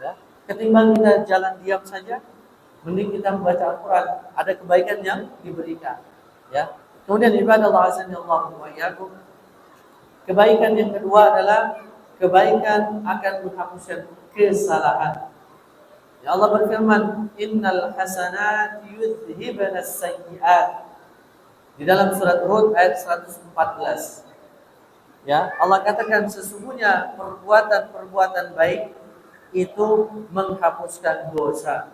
ya. Ketimbang kita jalan diam saja, Mending kita membaca Al-Quran, ada kebaikan yang diberikan. Ya. Kemudian ibadah Allah azza wa iyyakum. Kebaikan yang kedua adalah kebaikan akan menghapuskan kesalahan. Ya Allah berfirman, "Innal hasanati yudhhibna as-sayyi'at." Di dalam surat Hud ayat 114. Ya, Allah katakan sesungguhnya perbuatan-perbuatan baik itu menghapuskan dosa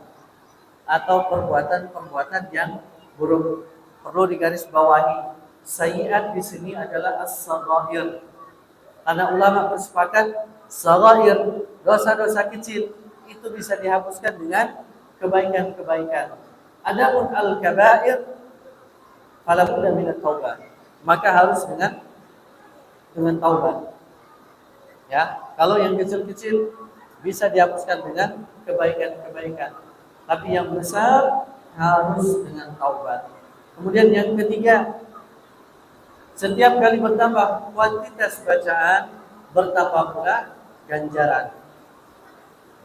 atau perbuatan-perbuatan yang buruk. Perlu digarisbawahi, sayyi'at di sini adalah as-saghair. Karena ulama bersepakat saghair, dosa-dosa kecil itu bisa dihapuskan dengan kebaikan-kebaikan. Adapun al-kaba'ir fala budda min at-taubah. Maka harus dengan taubat. Ya, kalau yang kecil-kecil bisa dihapuskan dengan kebaikan-kebaikan. Tapi yang besar harus dengan taubat. Kemudian yang ketiga, setiap kali bertambah kuantitas bacaan, bertambah pula ganjaran.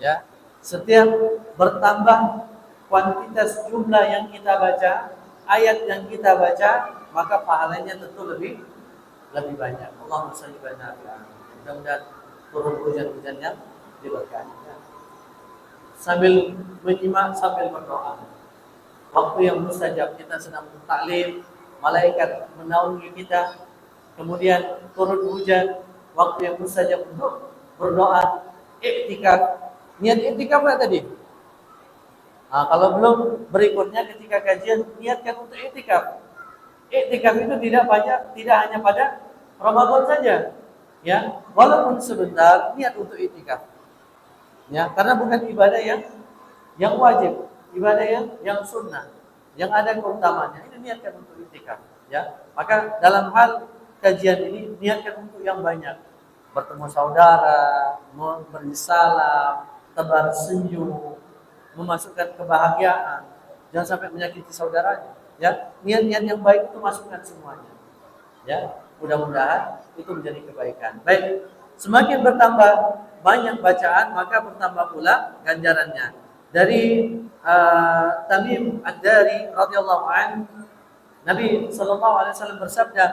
Ya, setiap bertambah kuantitas jumlah yang kita baca, ayat yang kita baca, maka pahalanya tentu lebih banyak. Allahumma shalli wa sallim. Mudah-mudahan turun hujan-hujan yang diberkahi. Sambil menyimak, sambil berdoa. Waktu yang mustajab, kita sedang taklim, malaikat menaungi kita, kemudian turun hujan, waktu yang mustajab untuk berdoa, iktikaf. Niat iktikaf apa tadi? Nah, kalau belum, berikutnya ketika kajian niatkan untuk iktikaf. Iktikaf itu tidak hanya pada Ramadan saja, ya. Walaupun sebentar, niat untuk iktikaf. Ya, karena bukan ibadah yang wajib, ibadah yang sunnah, yang ada keutamaannya. Ini niatkan untuk iktikaf, ya. Maka dalam hal kajian ini niatkan untuk yang banyak. Bertemu saudara, memberi salam, tebar senyum, memasukkan kebahagiaan. Jangan sampai menyakiti saudaranya, ya. Niat-niat yang baik itu masukkan semuanya. Ya, mudah-mudahan itu menjadi kebaikan. Baik, semakin bertambah banyak bacaan, maka bertambah pula ganjarannya. Dari Tamim Ad-Dari radhiyallahu an, Nabi sallallahu alaihi wasallam bersabda,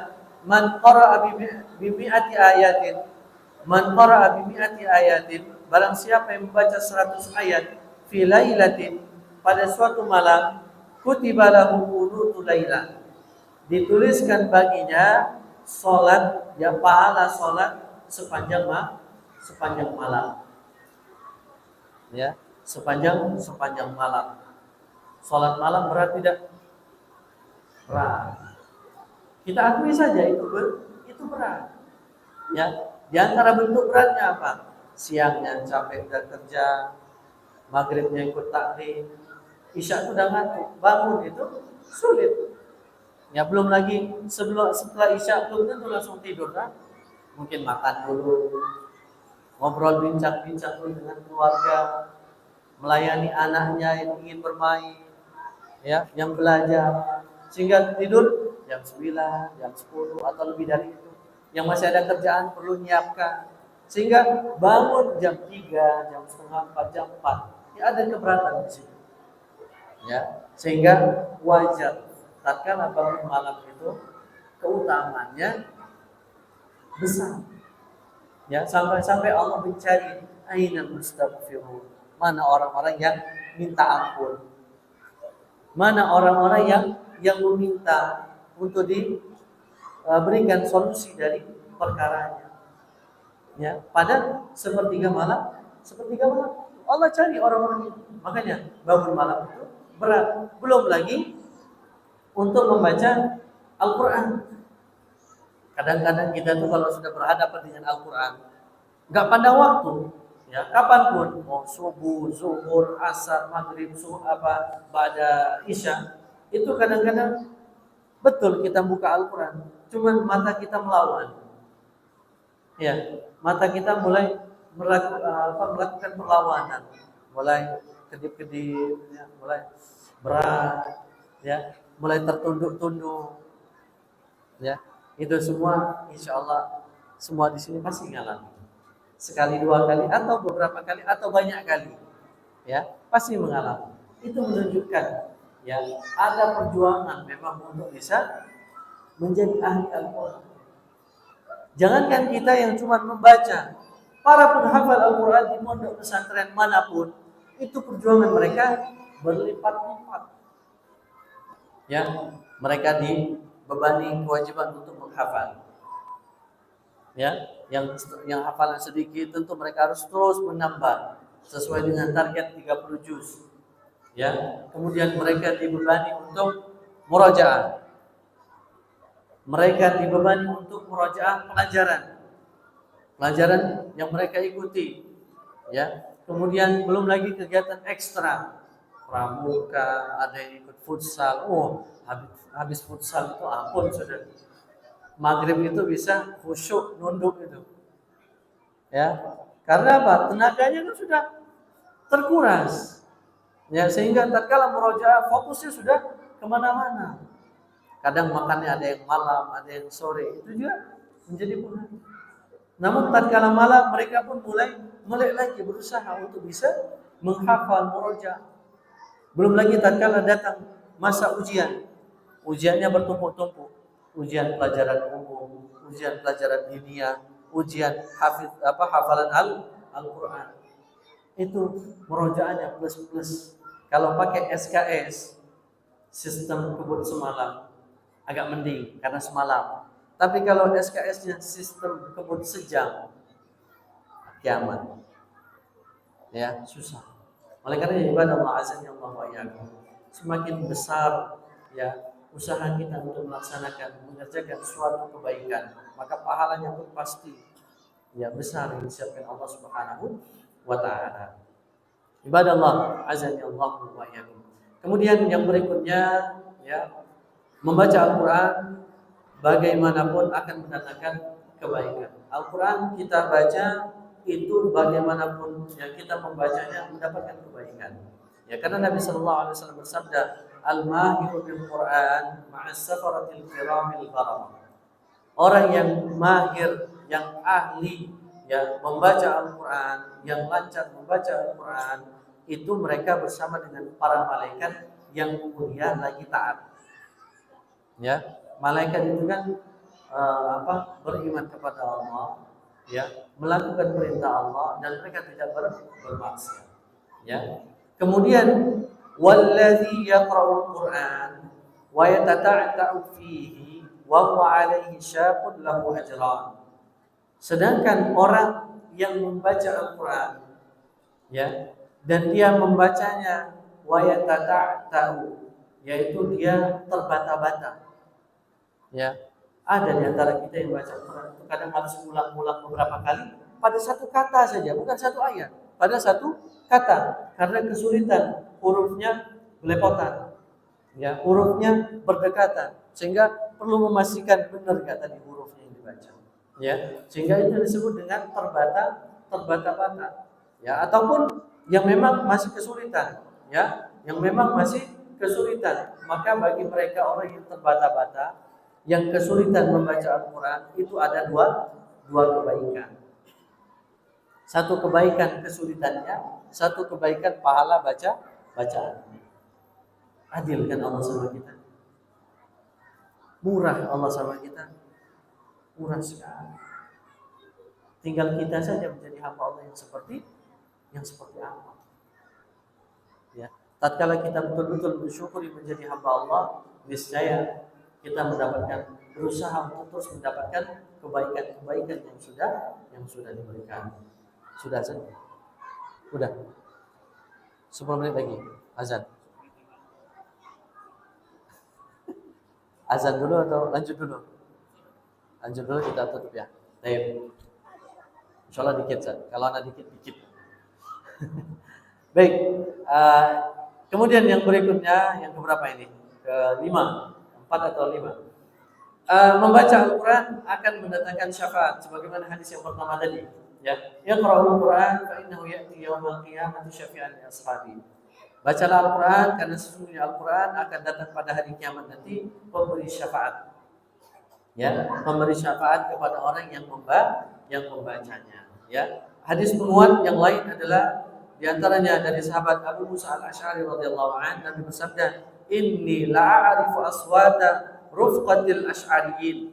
"Man qara'a bi mi'ati ayatin, man qara'a bi mi'ati ayatin, barang siapa yang membaca 100 ayat fi lailatin, pada suatu malam, kutiba lahu qunutu laila." Dituliskan baginya salat, ya, pahala salat sepanjang malam. Ya, sepanjang malam. Salat malam berat tidak? Berat. Kita akui saja itu berat. Ya, di antara bentuk beratnya apa? Siangnya capek udah kerja, maghribnya ikut taklim, isya sudah ngantuk, bangun itu sulit. Ya, belum lagi setelah isya belum tentu langsung tidur kan? Mungkin makan dulu, ngobrol bincang-bincang dulu dengan keluarga, melayani anaknya yang ingin bermain, ya, yang belajar, sehingga tidur jam 9, jam 10 atau lebih dari itu. Yang masih ada kerjaan perlu nyiapkan, sehingga bangun jam 3, jam setengah 4, jam 4. Ya, ada keberatan di situ. Ya, sehingga wajar tatkala bangun malam itu keutamaannya besar. Ya, sampai Allah mencari ainal mustaghfirun. Mana orang-orang yang minta ampun? Mana orang-orang yang meminta untuk diberikan solusi dari perkaranya? Ya, pada sepertiga malam Allah cari orang-orang itu. Makanya bangun malam itu berat. Belum lagi untuk membaca Al-Quran. Kadang-kadang kita tuh kalau sudah berhadapan dengan Al-Quran, nggak pada waktu, ya, kapanpun, mau subuh, zuhur, asar, maghrib, pada isya, itu kadang-kadang betul kita buka Al-Quran, cuman mata kita melawan, ya, mata kita mulai melakukan perlawanan, mulai kedip-kedip, ya, mulai berat, ya, mulai tertunduk-tunduk, ya. Itu semua insya Allah semua di sini pasti ngalami. Sekali, dua kali, atau beberapa kali, atau banyak kali, ya, pasti mengalami. Itu menunjukkan ya ada perjuangan memang untuk bisa menjadi ahli Al-Quran. Jangankan kita yang cuma membaca, para penghafal Al-Quran di pondok pesantren manapun, itu perjuangan mereka berlipat-lipat. Ya, mereka dibebani kewajiban untuk menghafal. Ya, yang hafalan sedikit tentu mereka harus terus menambah sesuai dengan target 30 juz. Ya, kemudian mereka dibebani untuk murajaah. Mereka dibebani untuk murajaah pelajaran yang mereka ikuti, ya. Kemudian belum lagi kegiatan ekstra, pramuka, ada yang ikut futsal. Oh, habis futsal itu ampun sudah. Maghrib itu bisa khusyuk nunduk itu, ya. Karena apa? Tenaganya kan sudah terkuras, ya. Sehingga tatkala murajaah fokusnya sudah kemana-mana. Kadang makannya ada yang malam, ada yang sore, itu juga menjadi berat. Namun tatkala malam mereka pun mulai lagi berusaha untuk bisa menghafal murojaah. Belum lagi tatkala datang masa ujian, ujiannya bertumpuk-tumpuk, ujian pelajaran umum, ujian pelajaran diniyah, ujian hafalan Al-Quran. Itu murojaahnya plus. Kalau pakai SKS, sistem kebut semalam, agak mending karena semalam. Tapi kalau SKS-nya sistem kebut sejam, kiamat. Ya, susah. Oleh karena ibadah Allah azza wa jalla, semakin besar ya usaha kita untuk melaksanakan mengerjakan suatu kebaikan, maka pahalanya pun pasti ya besar yang disiapkan Allah Subhanahu wa taala. Ibadah Allah azza wa jalla. Kemudian yang berikutnya ya, membaca Al-Quran bagaimanapun akan mendatangkan kebaikan. Al-Quran kita baca itu bagaimanapun yang kita membacanya mendapatkan kebaikan. Ya, karena Nabi Sallallahu Alaihi Wasallam bersabda, "Al-mahiru bil Quran ma'as safaratil kiramil bararah." Orang yang mahir, yang ahli, yang membaca Al-Quran, yang lancar membaca Al-Quran, itu mereka bersama dengan para malaikat yang mulia lagi taat. Ya, malaikat itu kan beriman kepada Allah, ya, melakukan perintah Allah dan mereka tidak bermaksiat. Ya. Kemudian wallazi yaqra'ul Qur'an wa yatata'u fihi wa huwa 'alaihi syaqun lahu ajran. Sedangkan orang yang membaca Al-Qur'an, ya, dan dia membacanya wa yatata'u, yaitu dia terbata-bata. Ya, ada di antara kita yang baca Al-Quran itu kadang harus ulang-ulang beberapa kali pada satu kata saja, bukan satu ayat, pada satu kata, karena kesulitan hurufnya belepotan, ya, hurufnya berdekatan, sehingga perlu memastikan benar kata di hurufnya yang dibaca, ya, sehingga itu disebut dengan terbata-bata, ya, ataupun yang memang masih kesulitan, ya, yang memang masih kesulitan, maka bagi mereka orang yang terbata-bata, yang kesulitan membaca Al-Quran, itu ada dua kebaikan. Satu kebaikan kesulitannya, satu kebaikan pahala bacaan. Adil kan Allah sama kita? Murah Allah sama kita? Murah sekali. Tinggal kita saja menjadi hamba Allah yang seperti apa. Ya, tatkala kita betul-betul bersyukuri menjadi hamba Allah, niscaya kita mendapatkan, berusaha untuk terus mendapatkan kebaikan yang sudah diberikan. Sudah azan? Udah. 10 menit lagi azan. Azan dulu atau lanjut dulu? Lanjut dulu, kita tutup ya. Baik. Insyaallah dikit saja. Kalau ada dikit. Baik. Kemudian yang berikutnya, yang keberapa ini? Kelima. 4 atau 5. Membaca Al-Quran akan mendatangkan syafaat sebagaimana hadis yang pertama tadi, ya. Yaqra'ul Quran fa innahu ya'ti yaumal qiyamati syafi'an li ashabi. Bacalah Al-Quran karena sesungguhnya Al-Quran akan datang pada hari kiamat nanti memberi syafaat. Ya, memberi syafaat kepada orang yang membacanya, ya. Hadis penguat yang lain adalah Di antaranya dari sahabat Abu Musa al-Asy'ari radhiyallahu anhu, Nabi bersabda, "Inni la'arifu aswata rufqatil asy'ariyin."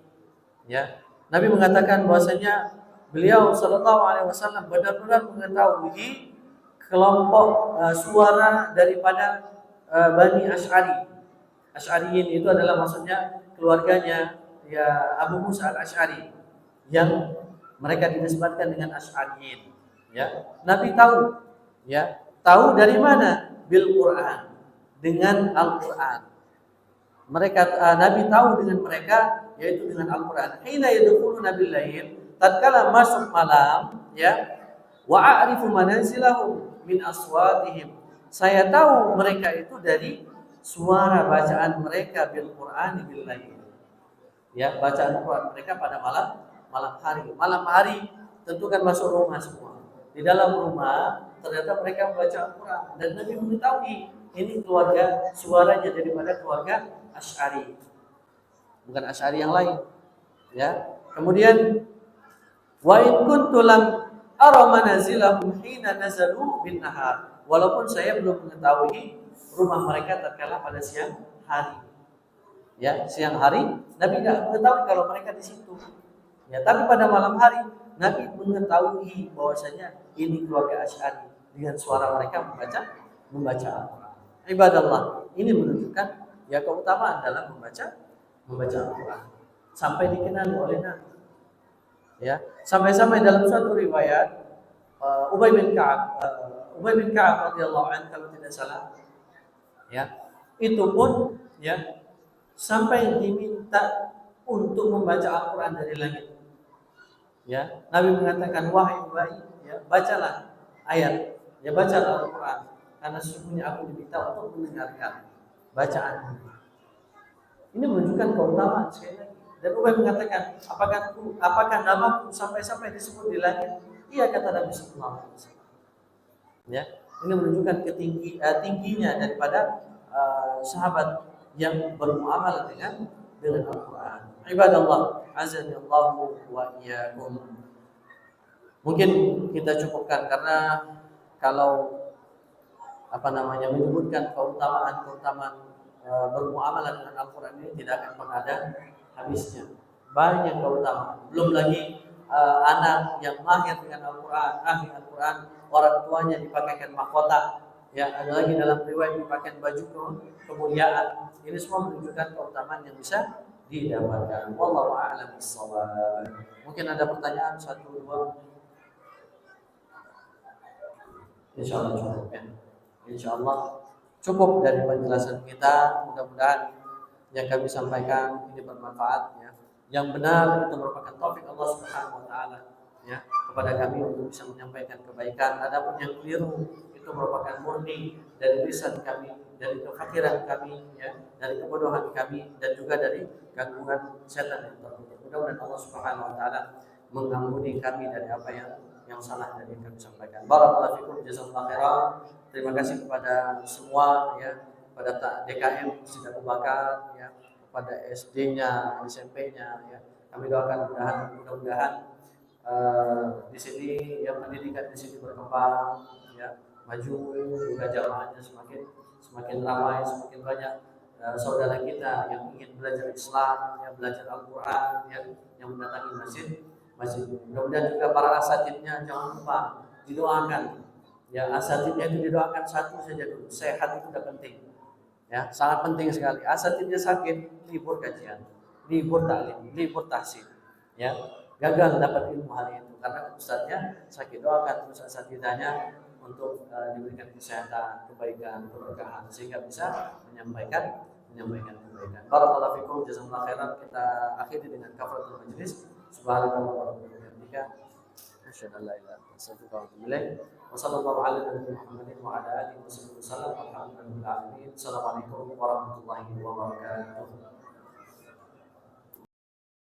Ya. Nabi mengatakan bahwasanya beliau sallallahu alaihi wasallam benar-benar mengetahui kelompok suara daripada Bani Asy'ari. Asy'ariyin itu adalah maksudnya keluarganya ya Abu Musa al-Asy'ari yang mereka dinisbatkan dengan Asy'ariyin. Ya, Nabi tahu, ya, tahu dari mana? Bil Quran, dengan Al-Quran. Mereka Nabi tahu dengan mereka yaitu dengan Al-Quran. Hina yadkhuluna bil lail, tatkala masuk malam, ya, wa a'rifu manazilahum min aswatihim. Saya tahu mereka itu dari suara bacaan mereka bil Quran bil lail. Ya, bacaan Quran mereka pada malam hari. Malam hari tentu kan masuk rumah semua. Di dalam rumah ternyata mereka membaca Al-Quran dan Nabi mengetahui ini keluarga suaranya daripada keluarga Asy'ari, bukan Asy'ari yang lain. Ya. Kemudian wa in kuntu lam ara manazilahum hina nazalu bin nahar. Walaupun saya belum mengetahui rumah mereka tatkala pada siang hari. Ya, siang hari Nabi tidak mengetahui kalau mereka di situ. Ya, tapi pada malam hari Nabi mengetahui bahwasanya ini keluarga Asy'ari dengan suara mereka membaca Al-Quran. Ibadallah, ini menunjukkan ya keutamaan dalam membaca Al-Quran sampai dikenali oleh Nabi. Ya, sampai-sampai dalam suatu riwayat Ubay bin Ka'ab radhiyallahu anhu kalau tidak salah, ya, itu pun ya sampai diminta untuk membaca Al-Quran dari langit. Ya, Nabi mengatakan, wahai Ubay, ya, bacalah ayat, ya, baca Al-Quran, karena sesungguhnya aku diminta untuk mendengarkan bacaan. Ini menunjukkan keutamaan sekali lagi. Dan Ubay mengatakan, apakah namaku sampai-sampai disebut di langit? Iya, kata Nabi sallallahu alaihi wasallam. Ya, ini menunjukkan tingginya daripada sahabat yang bermuamalah dengan Al-Quran. Ibadallah, azanillahu wa iyyakum. Mungkin kita cukupkan karena kalau menyebutkan keutamaan bermuamalah dengan Al-Quran ini tidak akan pernah ada habisnya. Banyak keutamaan. Belum lagi anak yang lahir dengan Al-Quran, ahli Al-Quran, orang tuanya dipakaikan mahkota. Ya, ada lagi dalam riwayat dipakaikan baju kemuliaan. Ini semua menunjukkan keutamaan yang bisa didapatkan. Wallahu a'lam bishawab. Mungkin ada pertanyaan 1 2. Insyaallah cukup ya. Insyaallah cukup dari penjelasan kita. Mudah-mudahan yang kami sampaikan ini bermanfaat ya. Yang benar itu merupakan taufik Allah Subhanahu wa taala ya kepada kami untuk bisa menyampaikan kebaikan. Adapun yang keliru itu merupakan murni dari lisan kami, dari kefakiran kami, ya, dari kebodohan kami, dan juga dari gangguan setan yang tertutup. Mudah-mudahan Allah Subhanahu Wa Taala mengampuni kami dari apa yang salah dari yang kami sampaikan. Barakallahu fikum, jazakallahu khairan. Terima kasih kepada semua, ya, pada DKM Masjid Abu Bakar, ya, kepada SD-nya, SMP-nya, ya. Kami doakan mudah-mudahan di sini yang pendidikan di sini berkembang, ya, maju, juga jamaahnya semakin ramai, semakin banyak saudara kita yang ingin belajar Islam, yang belajar Al-Quran, yang mendatangi masjid. Mudah-mudahan juga para asatidnya jangan lupa didoakan. Ya, asatidnya itu didoakan satu saja dulu, sehat itu sudah penting. Ya, sangat penting sekali. Asatidnya sakit, libur kajian, libur taklim, libur tahsin. Ya, gagal dapat ilmu hari itu karena ustaznya sakit. Doakan terus asatidanya untuk diberikan kesehatan, kebaikan, keberkahan sehingga bisa menyampaikan kebaikan. Barakallahu fikum, jazakumullah khairan. Kita akhiri dengan kafaratul majlis. Subhanallah wa bihamdika, asyhadu an la ilaha illa anta, astaghfiruka wa atubu ilaik. Wa sallallahu ala nabiyyina Muhammadin wa ala alihi wasallam. Alhamdulillahil alamin. Assalamualaikum warahmatullahi wabarakatuh.